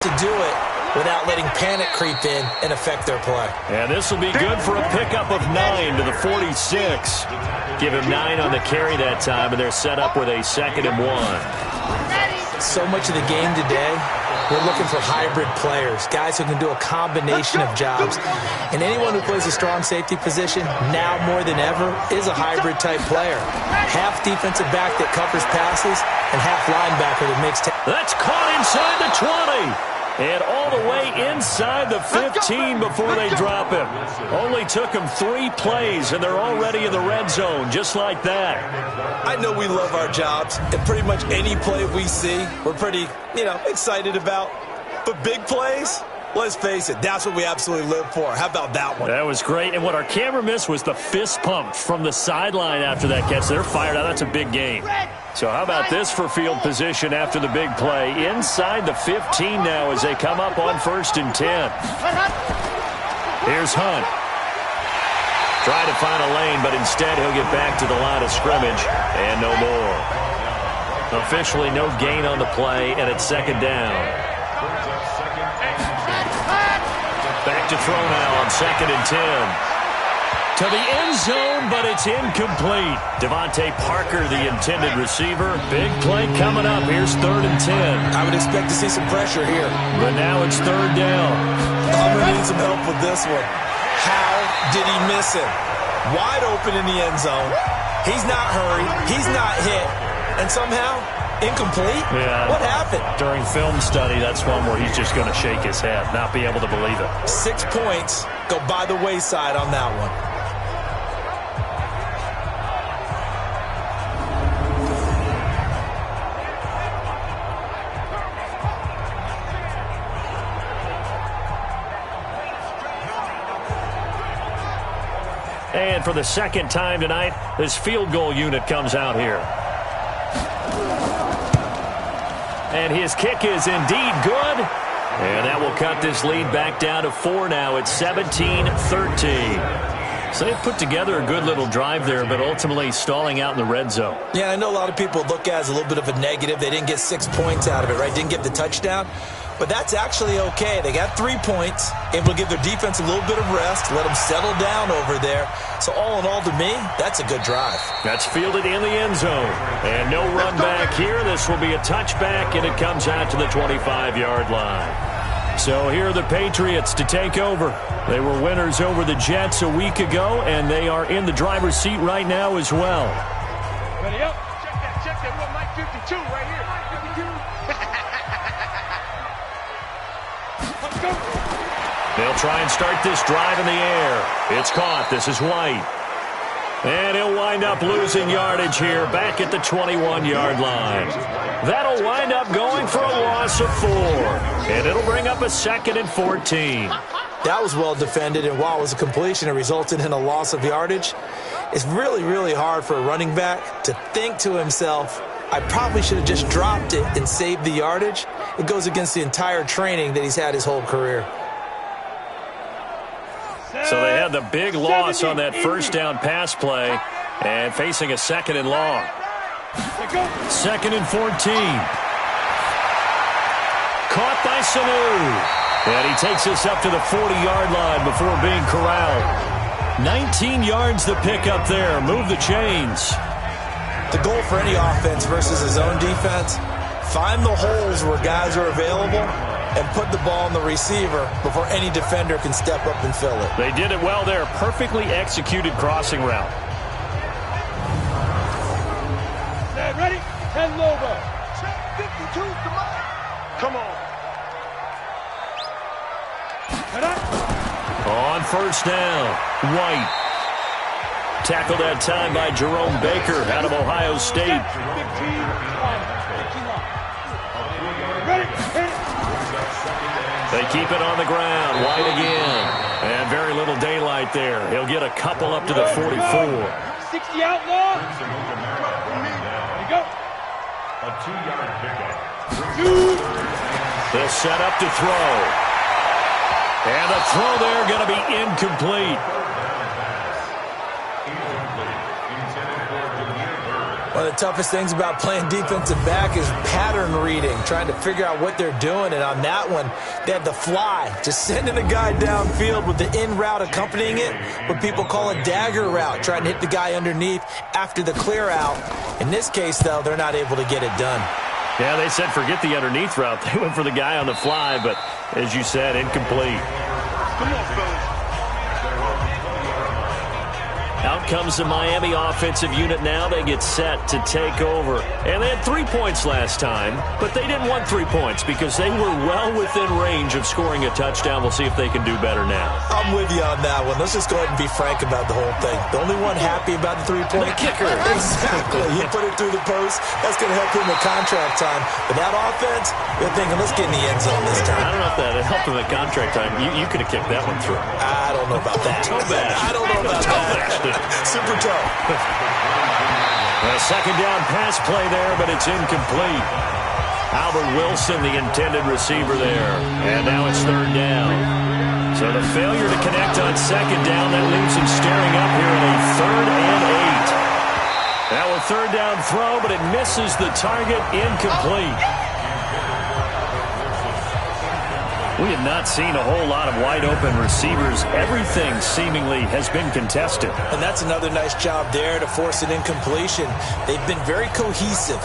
to do it without letting panic creep in and affect their play. And this will be good for a pickup of 9 to the 46. Give him 9 on the carry that time, and they're set up with a 2nd and 1. So much of the game today, we're looking for hybrid players, guys who can do a combination of jobs. And anyone who plays a strong safety position, now more than ever, is a hybrid-type player. Half defensive back that covers passes, and half linebacker that makes... That's caught inside the 20. And all the way inside the 15 before they drop him. Only took him 3 plays, and they're already in the red zone, just like that. I know we love our jobs, and pretty much any play we see, we're pretty, excited about. But big plays, let's face it, that's what we absolutely live for. How about that one? That was great. And what our camera missed was the fist pump from the sideline after that catch. They're fired out. That's a big game. So how about this for field position after the big play? Inside the 15 now as they come up on 1st and 10. Here's Hunt. Trying to find a lane, but instead he'll get back to the line of scrimmage and no more. Officially no gain on the play, and it's second down. Back to throw now on 2nd and 10. To the end zone, but it's incomplete. Devontae Parker, the intended receiver. Big play coming up. Here's 3rd and 10. I would expect to see some pressure here. But now it's 3rd down. I'm going to need some help with this one. How did he miss it? Wide open in the end zone. He's not hurried. He's not hit. And somehow, incomplete? Yeah. What happened? During film study, that's one where he's just going to shake his head, not be able to believe it. 6 points go by the wayside on that one. And for the second time tonight, this field goal unit comes out here. And his kick is indeed good. And that will cut this lead back down to 4 now. It's 17-13. So they've put together a good little drive there, but ultimately stalling out in the red zone. Yeah, I know a lot of people look at it as a little bit of a negative. They didn't get 6 points out of it, right? Didn't get the touchdown. But that's actually okay. They got 3 points, able to give their defense a little bit of rest, let them settle down over there. So all in all, to me, that's a good drive. That's fielded in the end zone. And no run back here. This will be a touchback, and it comes out to the 25-yard line. So here are the Patriots to take over. They were winners over the Jets a week ago, and they are in the driver's seat right now as well. Ready up. Check that. What, Mike 52 right here. Mike 52. Let's go. They'll try and start this drive in the air. It's caught. This is White. And he'll wind up losing yardage here back at the 21-yard line. That'll wind up going for a loss of 4. And it'll bring up a 2nd and 14. That was well defended, and while it was a completion, it resulted in a loss of yardage. It's really, really hard for a running back to think to himself, I probably should have just dropped it and saved the yardage. It goes against the entire training that he's had his whole career. So they had the big loss on that first down pass play and facing a 2nd and long. 2nd and 14. Caught by Sanu. And he takes us up to the 40-yard line before being corralled. 19 yards to pick up there. Move the chains. The goal for any offense versus his own defense, find the holes where guys are available and put the ball on the receiver before any defender can step up and fill it. They did it well there. Perfectly executed crossing route. Stand ready. And Lobo. Check 52. Come on. On first down, White. Tackled that time by Jerome Baker out of Ohio State. 15 line. Ready. They keep it on the ground. White again. And very little daylight there. He'll get a couple up to the 44. 60 outlaw. There you go. A 2-yard pickup. They'll set up to throw. And the throw there going to be incomplete. One of the toughest things about playing defensive back is pattern reading, trying to figure out what they're doing. And on that one, they had the fly, just sending a guy downfield with the in route accompanying it, what people call a dagger route, trying to hit the guy underneath after the clear out. In this case, though, they're not able to get it done. Yeah, they said forget the underneath route. They went for the guy on the fly, but as you said, incomplete. Come on, fellas. Out comes the Miami offensive unit now. They get set to take over. And they had 3 points last time, but they didn't want 3 points because they were well within range of scoring a touchdown. We'll see if they can do better now. I'm with you on that one. Let's just go ahead and be frank about the whole thing. The only one happy about the 3-point kicker. Exactly. He put it through the post. That's going to help him with contract time. But that offense, they're thinking, let's get in the end zone this time. I don't know if that helped him at contract time. You could have kicked that one through. I don't know about that. Toe bash. I don't know about that. Super toe. A second down pass play there, but it's incomplete. Albert Wilson, the intended receiver there. And now it's 3rd down. So the failure to connect on 2nd down, that leaves him staring up here at a 3rd and 8. That will a third down throw, but it misses the target, incomplete. We have not seen a whole lot of wide-open receivers. Everything seemingly has been contested. And that's another nice job there to force an incompletion. They've been very cohesive,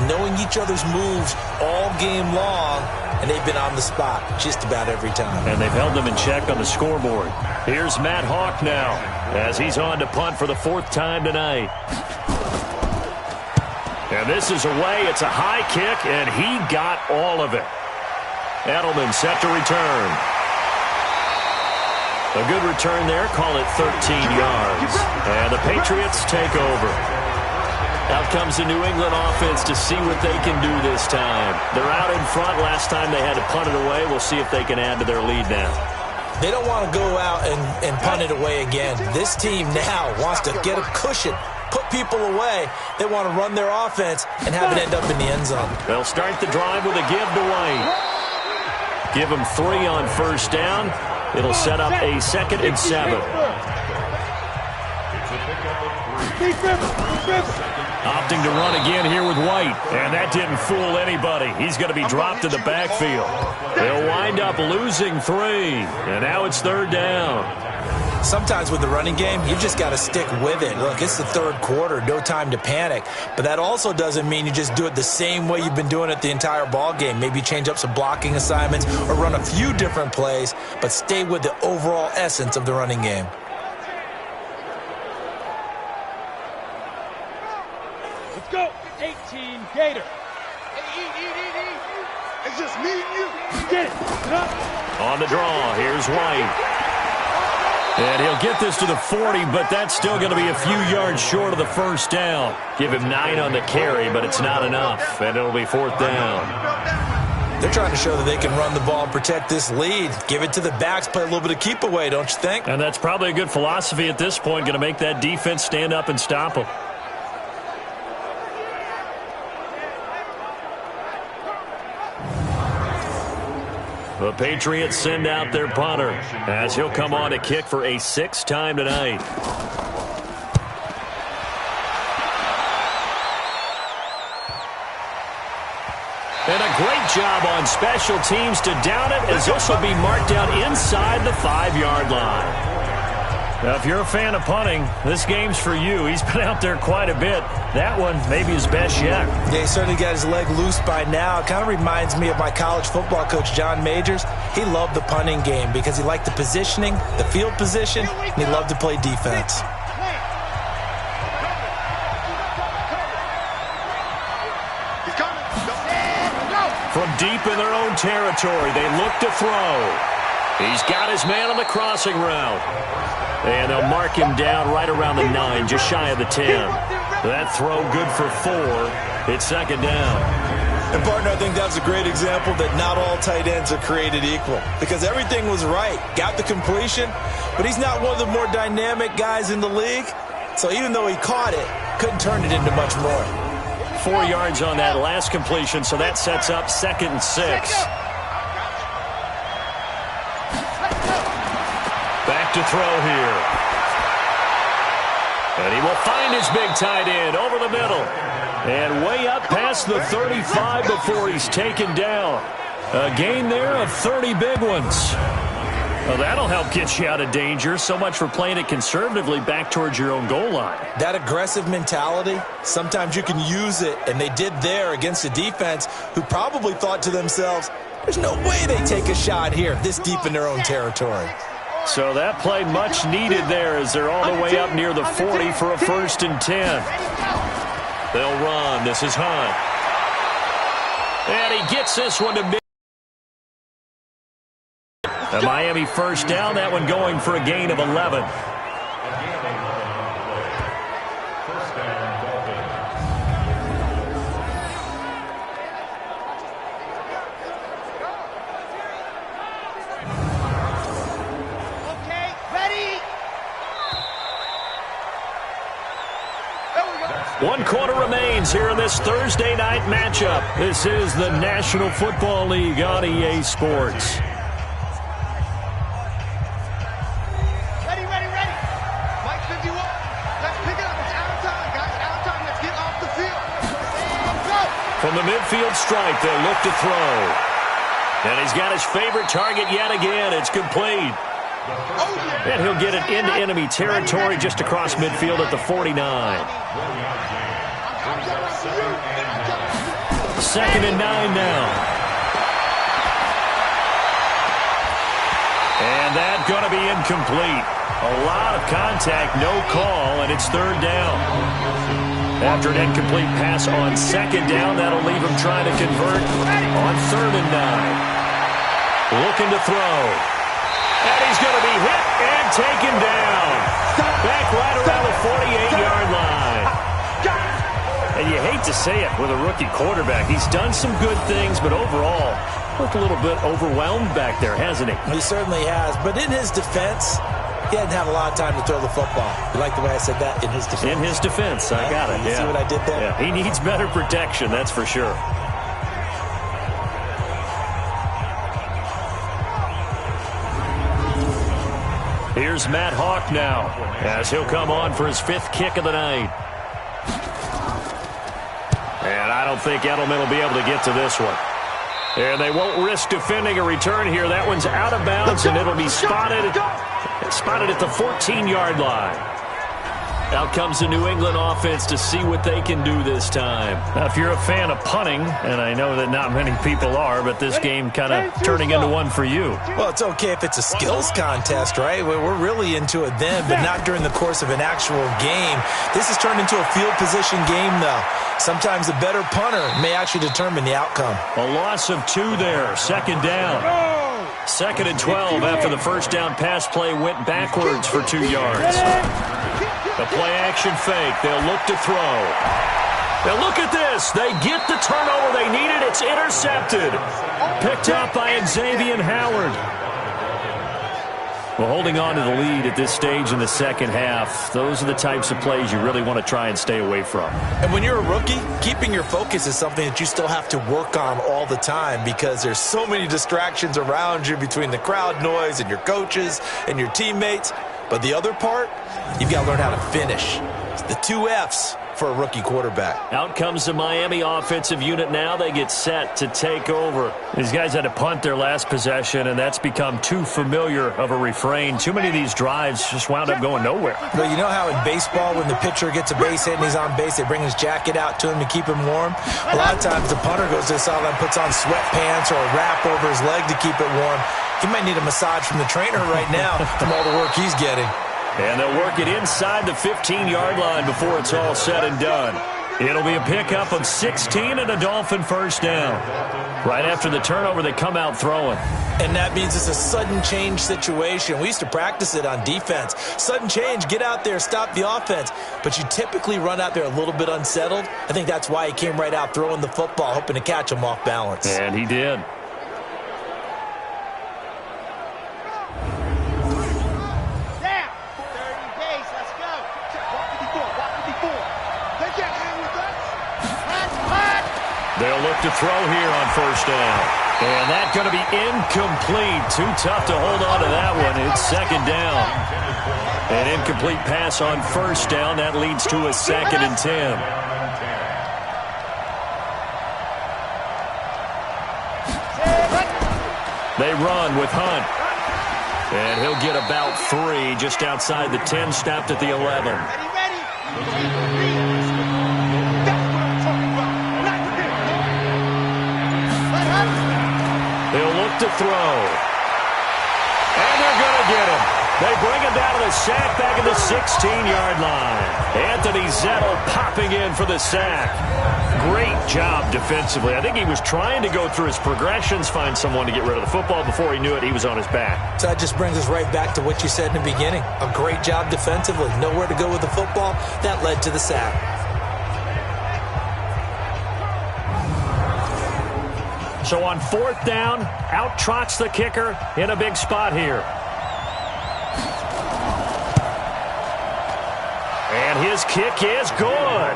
knowing each other's moves all game long, and they've been on the spot just about every time. And they've held them in check on the scoreboard. Here's Matt Hawk now as he's on to punt for the 4th time tonight. And this is away. It's a high kick, and he got all of it. Edelman set to return. A good return there. Call it 13 yards. And the Patriots take over. Out comes the New England offense to see what they can do this time. They're out in front. Last time they had to punt it away. We'll see if they can add to their lead now. They don't want to go out and punt it away again. This team now wants to get a cushion, put people away. They want to run their offense and have it end up in the end zone. They'll start the drive with a give to White. Give them 3 on first down. It'll set up a 2nd and 7. Opting to run again here with White. And that didn't fool anybody. He's going to be dropped in the backfield. They'll wind up losing 3. And now it's 3rd down. Sometimes with the running game, you just got to stick with it. Look, it's the 3rd quarter, no time to panic. But that also doesn't mean you just do it the same way you've been doing it the entire ball game. Maybe change up some blocking assignments or run a few different plays, but stay with the overall essence of the running game. Let's go. 18 Gator. It's just me and you. Get it. Get up. On the draw, here's White. And he'll get this to the 40, but that's still going to be a few yards short of the first down. Give him 9 on the carry, but it's not enough, and it'll be 4th down. They're trying to show that they can run the ball and protect this lead. Give it to the backs, play a little bit of keep away, don't you think? And that's probably a good philosophy at this point, going to make that defense stand up and stop them. The Patriots send out their punter as he'll come on to kick for a 6th time tonight. And a great job on special teams to down it, as this will be marked out inside the 5-yard line. Now, if you're a fan of punting, this game's for you. He's been out there quite a bit. That one maybe his best yet. Yeah, he certainly got his leg loose by now. It kind of reminds me of my college football coach, John Majors. He loved the punting game because he liked the positioning, the field position, and he loved to play defense. From deep in their own territory, they look to throw. He's got his man on the crossing route. And they'll mark him down right around the 9, just shy of the 10. That throw good for 4. It's 2nd down. And, partner, I think that's a great example that not all tight ends are created equal. Because everything was right. Got the completion, but he's not one of the more dynamic guys in the league. So even though he caught it, couldn't turn it into much more. 4 yards on that last completion, so that sets up 2nd and 6. Back to throw here. And he will find his big tight end over the middle. And way up past the 35 before he's taken down. A gain there of 30 big ones. Well, that'll help get you out of danger. So much for playing it conservatively back towards your own goal line. That aggressive mentality, sometimes you can use it, and they did there against a defense who probably thought to themselves, there's no way they take a shot here this deep in their own territory. So that play much needed there as they're all the way up near the 40 for a 1st and 10. They'll run. This is Hunt. And he gets this one to mid. A Miami 1st down. That one going for a gain of 11. One quarter remains here in this Thursday night matchup. This is the National Football League on EA Sports. Ready. Mike 51. Let's pick it up. It's out of time, guys. Out of time. Let's get off From the midfield stripe, they'll look to throw. And he's got his favorite target yet again. It's complete. And he'll get it into enemy territory just across midfield at the 49. 2nd and 9 now. And that's going to be incomplete. A lot of contact, no call, and it's 3rd down. After an incomplete pass on 2nd down, that'll leave him trying to convert on 3rd and 9. Looking to throw. And he's going to be hit and taken down. Back right around the 48-yard line. And you hate to say it with a rookie quarterback. He's done some good things, but overall, looked a little bit overwhelmed back there, hasn't he? He certainly has. But in his defense, he hadn't had a lot of time to throw the football. You like the way I said that? In his defense. In his defense. I got it. You see what I did there? Yeah, he needs better protection, that's for sure. Here's Matt Hawk now, as he'll come on for his 5th kick of the night. And I don't think Edelman will be able to get to this one. And they won't risk defending a return here. That one's out of bounds, and it'll be spotted at the 14-yard line. Out comes the New England offense to see what they can do this time. Now, if you're a fan of punting, and I know that not many people are, but this game kind of turning into one for you. Well, it's okay if it's a skills contest, right? We're really into it then, but not during the course of an actual game. This has turned into a field position game, though. Sometimes a better punter may actually determine the outcome. A loss of 2 there. 2nd down. 2nd and 12 after the first down pass play went backwards for 2 yards. The play-action fake. They'll look to throw. Now look at this. They get the turnover they needed. It's intercepted. Picked up by Xavier Howard. Well, holding on to the lead at this stage in the second half, those are the types of plays you really want to try and stay away from. And when you're a rookie, keeping your focus is something that you still have to work on all the time because there's so many distractions around you between the crowd noise and your coaches and your teammates. But the other part, you've got to learn how to finish. It's the 2 F's for a rookie quarterback. Out comes the Miami offensive unit now. They get set to take over. These guys had to punt their last possession, and that's become too familiar of a refrain. Too many of these drives just wound up going nowhere. Well, you know how in baseball when the pitcher gets a base hit and he's on base, they bring his jacket out to him to keep him warm? A lot of times the punter goes to the sideline, puts on sweatpants or a wrap over his leg to keep it warm. He might need a massage from the trainer right now from all the work he's getting. And they'll work it inside the 15-yard line before it's all said and done. It'll be a pickup of 16 and a Dolphin first down. Right after the turnover, they come out throwing. And that means it's a sudden change situation. We used to practice it on defense. Sudden change, get out there, stop the offense. But you typically run out there a little bit unsettled. I think that's why he came right out throwing the football, hoping to catch him off balance. And he did. They'll look to throw here on first down. And that's going to be incomplete. Too tough to hold on to that one. It's 2nd down. An incomplete pass on first down. That leads to a 2nd and 10. They run with Hunt. And he'll get about 3 just outside the 10, snapped at the 11. They'll look to throw. And they're going to get him. They bring him down to the sack back at the 16-yard line. Anthony Zettel popping in for the sack. Great job defensively. I think he was trying to go through his progressions, find someone to get rid of the football. Before he knew it, he was on his back. So that just brings us right back to what you said in the beginning. A great job defensively. Nowhere to go with the football. That led to the sack. So on 4th down, out trots the kicker in a big spot here. And his kick is good.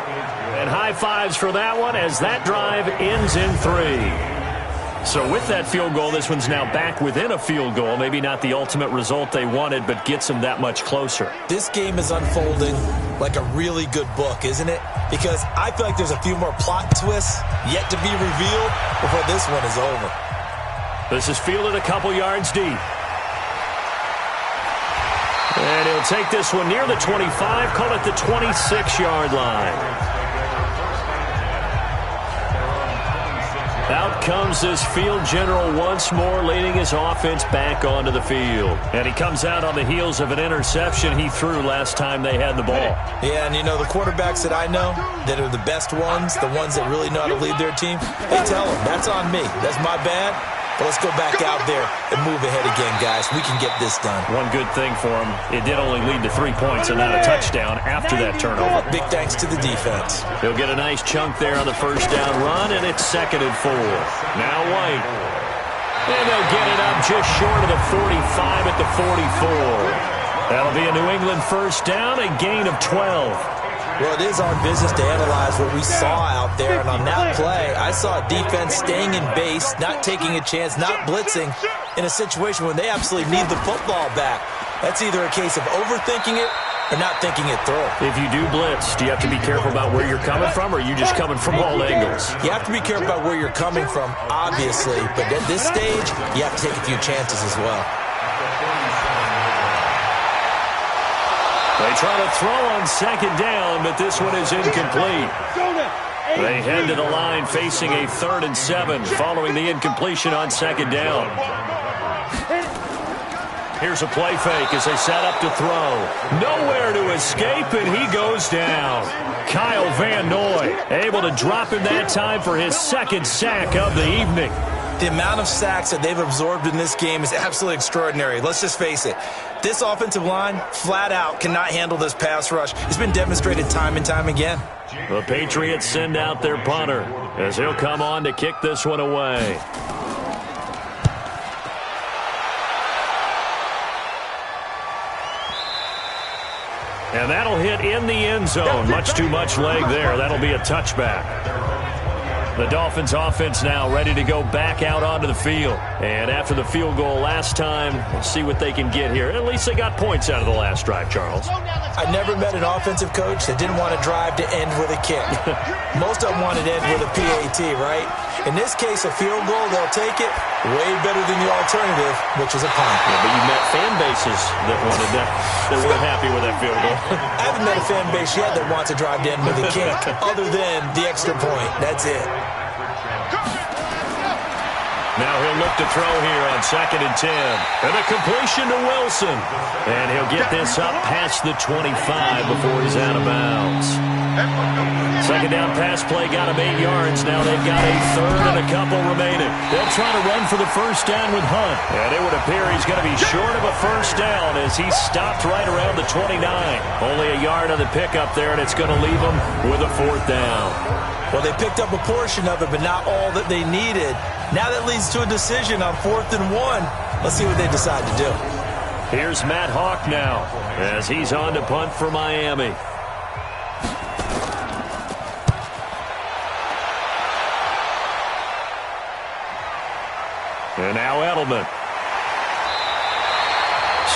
And high fives for that one as that drive ends in 3. So with that field goal, this one's now back within a field goal. Maybe not the ultimate result they wanted, but gets them that much closer. This game is unfolding like a really good book, isn't it? Because I feel like there's a few more plot twists yet to be revealed before this one is over. This is fielded a couple yards deep. And he'll take this one near the 25, call it the 26-yard line. Out comes this field general once more, leading his offense back onto the field. And he comes out on the heels of an interception he threw last time they had the ball. Yeah, and you know, the quarterbacks that I know that are the best ones, the ones that really know how to lead their team, they tell them, that's on me. That's my bad. But let's go back out there and move ahead again, guys. We can get this done. One good thing for him, it did only lead to 3 points and not a touchdown after that turnover. Big thanks to the defense. He'll get a nice chunk there on the first down run, and it's 2nd and 4. Now White. And they'll get it up just short of the 45 at the 44. That'll be a New England first down, a gain of 12. Well, it is our business to analyze what we saw out there, and on that play, I saw a defense staying in base, not taking a chance, not blitzing in a situation when they absolutely need the football back. That's either a case of overthinking it or not thinking it through. If you do blitz, do you have to be careful about where you're coming from, or are you just coming from all angles? You have to be careful about where you're coming from, obviously, but at this stage, you have to take a few chances as well. They try to throw on 2nd down, but this one is incomplete. They head to the line facing a 3rd and 7 following the incompletion on 2nd down. Here's a play fake as they set up to throw. Nowhere to escape, and he goes down. Kyle Van Noy able to drop him that time for his 2nd sack of the evening. The amount of sacks that they've absorbed in this game is absolutely extraordinary. Let's just face it. This offensive line, flat out, cannot handle this pass rush. It's been demonstrated time and time again. The Patriots send out their punter as he'll come on to kick this one away. And that'll hit in the end zone. Much too much leg there. That'll be a touchback. The Dolphins offense now ready to go back out onto the field. And after the field goal last time, we'll see what they can get here. At least they got points out of the last drive, Charles. I never met an offensive coach that didn't want to drive to end with a kick. Most of them wanted to end with a PAT, right? In this case, a field goal, they'll take it. Way better than the alternative, which is a punt. Yeah, but you met fan bases that wanted that, that weren't happy with that field goal. I haven't met a fan base yet that wants to drive to end with a kick, other than the extra point. That's it. Now he'll look to throw here on 2nd and 10. And a completion to Wilson. And he'll get this up past the 25 before he's out of bounds. 2nd down pass play got him 8 yards. Now they've got a 3rd and a couple remaining. They'll try to run for the first down with Hunt. And it would appear he's going to be short of a first down as he stopped right around the 29. Only a yard on the pickup there, and it's going to leave him with a 4th down. Well, they picked up a portion of it, but not all that they needed. Now that leads to a decision on 4th and 1. Let's see what they decide to do. Here's Matt Hawk now as he's on to punt for Miami. And now Edelman.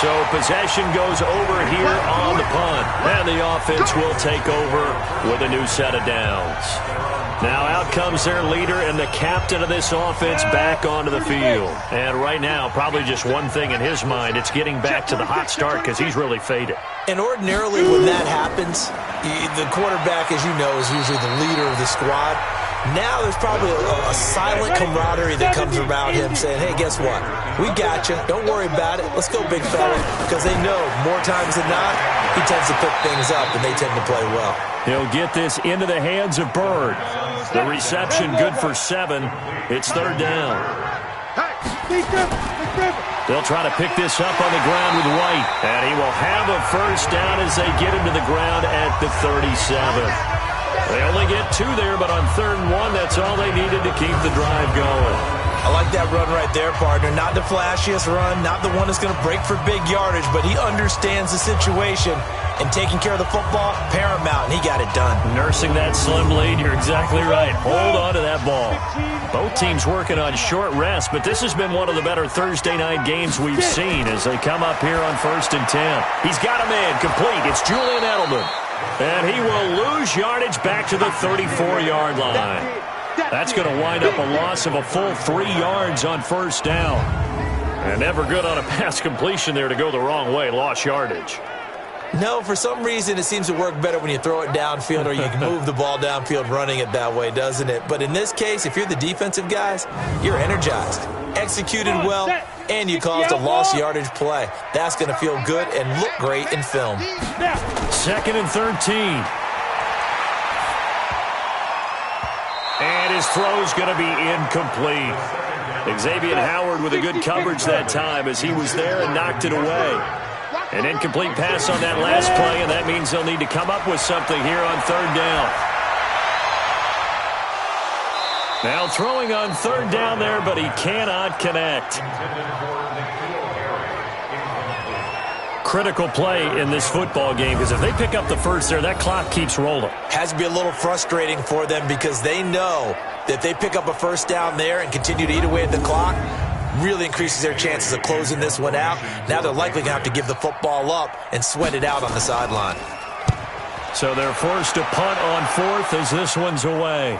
So possession goes over here on the punt. And the offense will take over with a new set of downs. Now out comes their leader and the captain of this offense back onto the field. And right now, probably just one thing in his mind, it's getting back to the hot start because he's really faded. And ordinarily when that happens, the quarterback, as you know, is usually the leader of the squad. Now there's probably a silent camaraderie that comes around him saying, hey, guess what? We got you. Don't worry about it. Let's go, big fella. Because they know more times than not, he tends to pick things up and they tend to play well. He'll get this into the hands of Bird. The reception good for 7. It's 3rd down. They'll try to pick this up on the ground with White. And he will have a first down as they get him to the ground at the 37. They only get 2 there, but on 3rd and 1, that's all they needed to keep the drive going. I like that run right there, partner. Not the flashiest run, not the one that's going to break for big yardage, but he understands the situation, and taking care of the football, paramount, and he got it done. Nursing that slim lead, you're exactly right. Hold on to that ball. Both teams working on short rest, but this has been one of the better Thursday night games we've seen as they come up here on 1st and 10. He's got a man complete. It's Julian Edelman. And he will lose yardage back to the 34-yard line. That's going to wind up a loss of a full 3 yards on 1st down. And never good on a pass completion there to go the wrong way. Lost yardage. No, for some reason it seems to work better when you throw it downfield or you can move the ball downfield running it that way, doesn't it? But in this case, if you're the defensive guys, you're energized, executed well, and you caused a lost yardage play. That's going to feel good and look great in film. 2nd and 13. And his throw's going to be incomplete. Xavier Howard with a good coverage that time as he was there and knocked it away. An incomplete pass on that last play, and that means they'll need to come up with something here on 3rd down. Now throwing on 3rd down there, but he cannot connect. Critical play in this football game, because if they pick up the first there, that clock keeps rolling. Has to be a little frustrating for them because they know that if they pick up a 1st down there and continue to eat away at the clock, really increases their chances of closing this one out. Now they're likely going to have to give the football up and sweat it out on the sideline. So they're forced to punt on 4th as this one's away.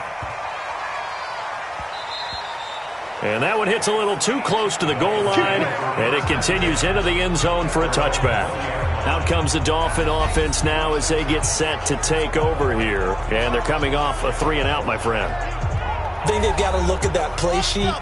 And that one hits a little too close to the goal line, and it continues into the end zone for a touchback. Out comes the Dolphin offense now as they get set to take over here. And they're coming off a 3-and-out, my friend. I think they've got to look at that play sheet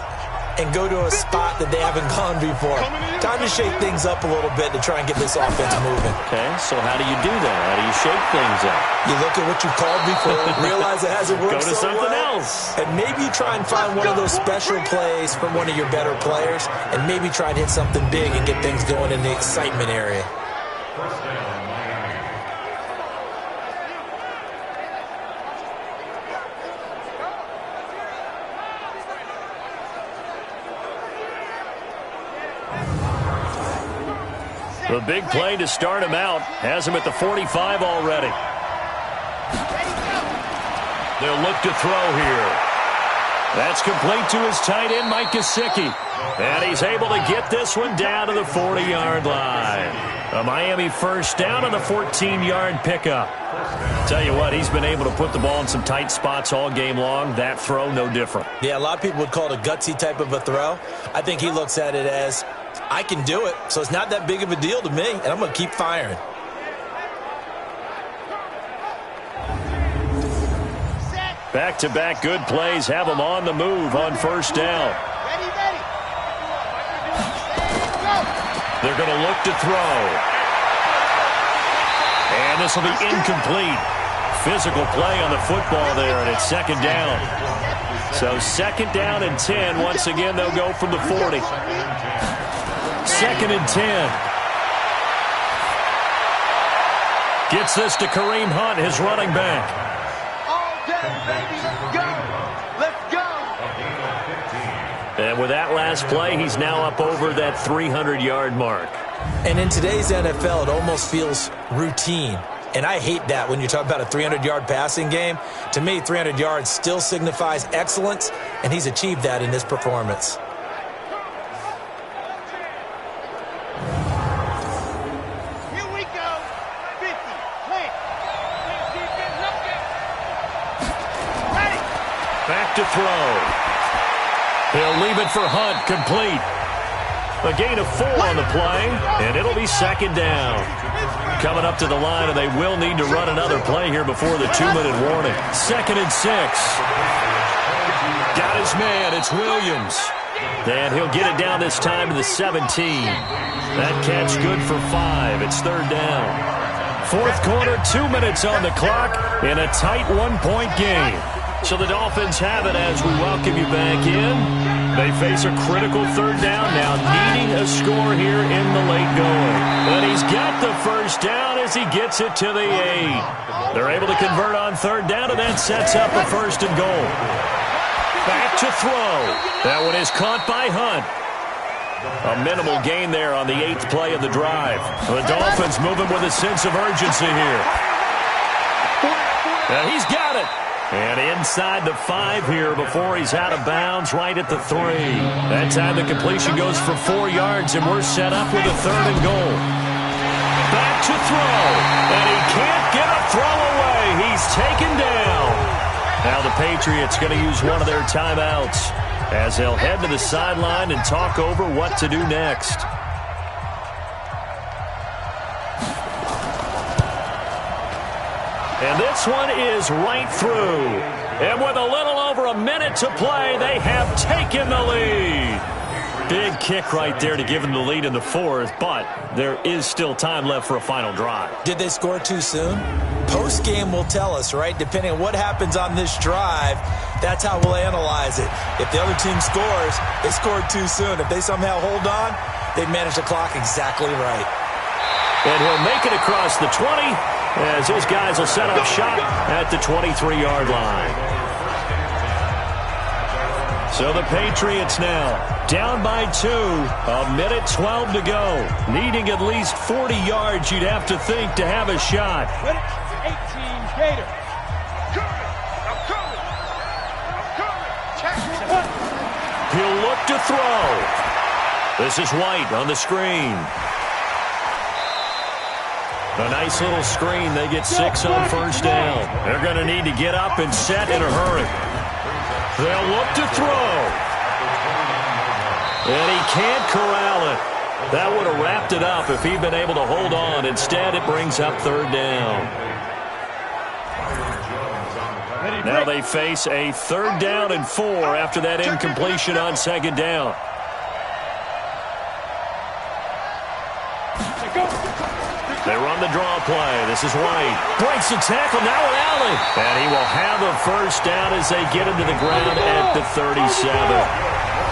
and go to a spot that they haven't gone before. Time to shake things up a little bit to try and get this offense moving. Okay, so how do you do that? How do you shake things up? You look at what you called before, realize it hasn't worked Go to so something well, else. and maybe you try and find one of those special plays from one of your better players, and maybe try and hit something big and get things going in the excitement area. The big play to start him out has him at the 45 already. They'll look to throw here. That's complete to his tight end, Mike Gesicki. And he's able to get this one down to the 40-yard line. A Miami 1st down on the 14-yard pickup. Tell you what, he's been able to put the ball in some tight spots all game long. That throw, no different. Yeah, a lot of people would call it a gutsy type of a throw. I think he looks at it as, I can do it, so it's not that big of a deal to me, and I'm going to keep firing. Back-to-back good plays have him on the move on 1st down. They're going to look to throw. And this will be incomplete. Physical play on the football there, and it's 2nd down. So 2nd down and 10. Once again, they'll go from the 40. 2nd and 10. Gets this to Kareem Hunt, his running back. All day, baby. Go. Let's go. And with that last play, he's now up over that 300-yard mark. And in today's NFL, it almost feels routine. And I hate that when you talk about a 300-yard passing game. To me, 300 yards still signifies excellence, and he's achieved that in this performance. Here we go. 50. Plant. Ready. Back to throw. He'll leave it for Hunt, complete. A gain of 4 on the play, and it'll be 2nd down. Coming up to the line, and they will need to run another play here before the 2-minute warning. 2nd and 6. Got his man, it's Williams. And he'll get it down this time to the 17. That catch good for 5. It's 3rd down. 4th quarter, 2 minutes on the clock in a tight 1-point game. So the Dolphins have it as we welcome you back in. They face a critical 3rd down now, needing a score here in the late going. But he's got the 1st down as he gets it to the 8. They're able to convert on 3rd down, and that sets up a 1st and goal. Back to throw. That one is caught by Hunt. A minimal gain there on the 8th play of the drive. The Dolphins moving with a sense of urgency here. And he's got it. And inside the 5 here before he's out of bounds right at the 3. That time the completion goes for 4 yards, and we're set up with a 3rd and goal. Back to throw. And he can't get a throw away. He's taken down. Now the Patriots going to use one of their timeouts as they'll head to the sideline and talk over what to do next. And this one is right through. And with a little over a minute to play, they have taken the lead. Big kick right there to give them the lead in the 4th, but there is still time left for a final drive. Did they score too soon? Post-game will tell us, right? Depending on what happens on this drive, that's how we'll analyze it. If the other team scores, they scored too soon. If they somehow hold on, they've managed the clock exactly right. And he'll make it across the 20 as his guys will set up shop at the 23-yard line. So the Patriots now down by 2, a minute 12 to go. Needing at least 40 yards, you'd have to think, to have a shot. 18 Gator. I'm coming. He'll look to throw. This is White on the screen. A nice little screen. They get 6 on 1st down. They're going to need to get up and set in a hurry. They'll look to throw. And he can't corral it. That would have wrapped it up if he'd been able to hold on. Instead, it brings up 3rd down. Now they face a 3rd down and 4 after that incompletion on 2nd down. They run the draw play. This is White. Breaks the tackle. Now with Allen. And he will have a 1st down as they get him to the ground at the 37.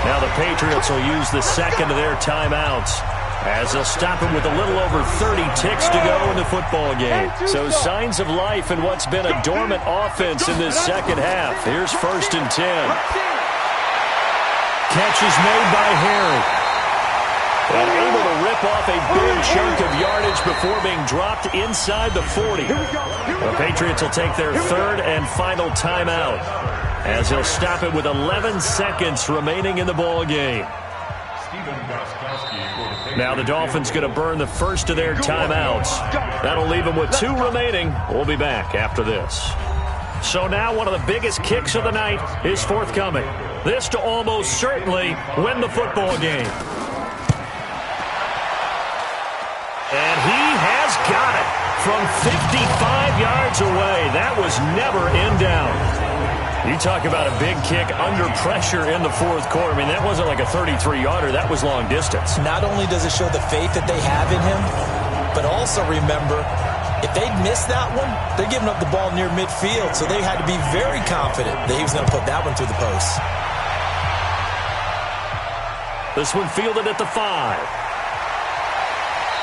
Now the Patriots will use the 2nd of their timeouts as they'll stop him with a little over 30 ticks to go in the football game. So signs of life in what's been a dormant offense in this 2nd half. Here's 1st and 10. Catch is made by Harry. And able to rip off a big chunk of yardage before being dropped inside the 40. The Patriots will take their 3rd and final timeout as they'll stop it with 11 seconds remaining in the ball game. Now the Dolphins going to burn the 1st of their timeouts. That'll leave them with 2 remaining. We'll be back after this. So now one of the biggest kicks of the night is forthcoming. This to almost certainly win the football game. And he has got it from 55 yards away. That was never in doubt. You talk about a big kick under pressure in the 4th quarter. I mean, that wasn't like a 33-yarder. That was long distance. Not only does it show the faith that they have in him, but also remember, if they'd missed that one, they're giving up the ball near midfield, so they had to be very confident that he was going to put that one through the post. This one fielded at the 5.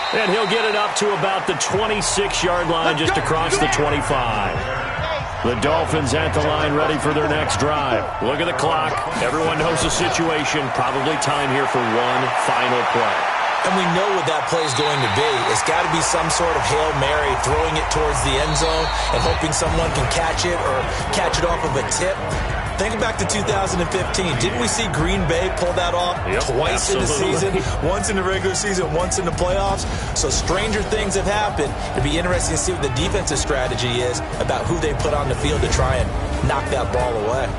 And he'll get it up to about the 26-yard line just across the 25. The Dolphins at the line ready for their next drive. Look at the clock. Everyone knows the situation. Probably time here for one final play. And we know what that play is going to be. It's got to be some sort of Hail Mary, throwing it towards the end zone and hoping someone can catch it or catch it off of a tip. Think back to 2015. Didn't we see Green Bay pull that off twice in the season? Once in the regular season, once in the playoffs. So stranger things have happened. It'd be interesting to see what the defensive strategy is about who they put on the field to try and knock that ball away.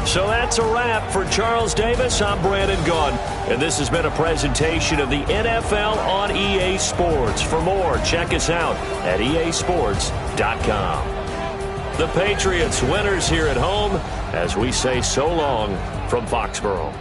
So that's a wrap for Charles Davis. I'm Brandon Gaudin, and this has been a presentation of the NFL on EA Sports. For more, check us out at easports.com. The Patriots winners here at home as we say so long from Foxborough.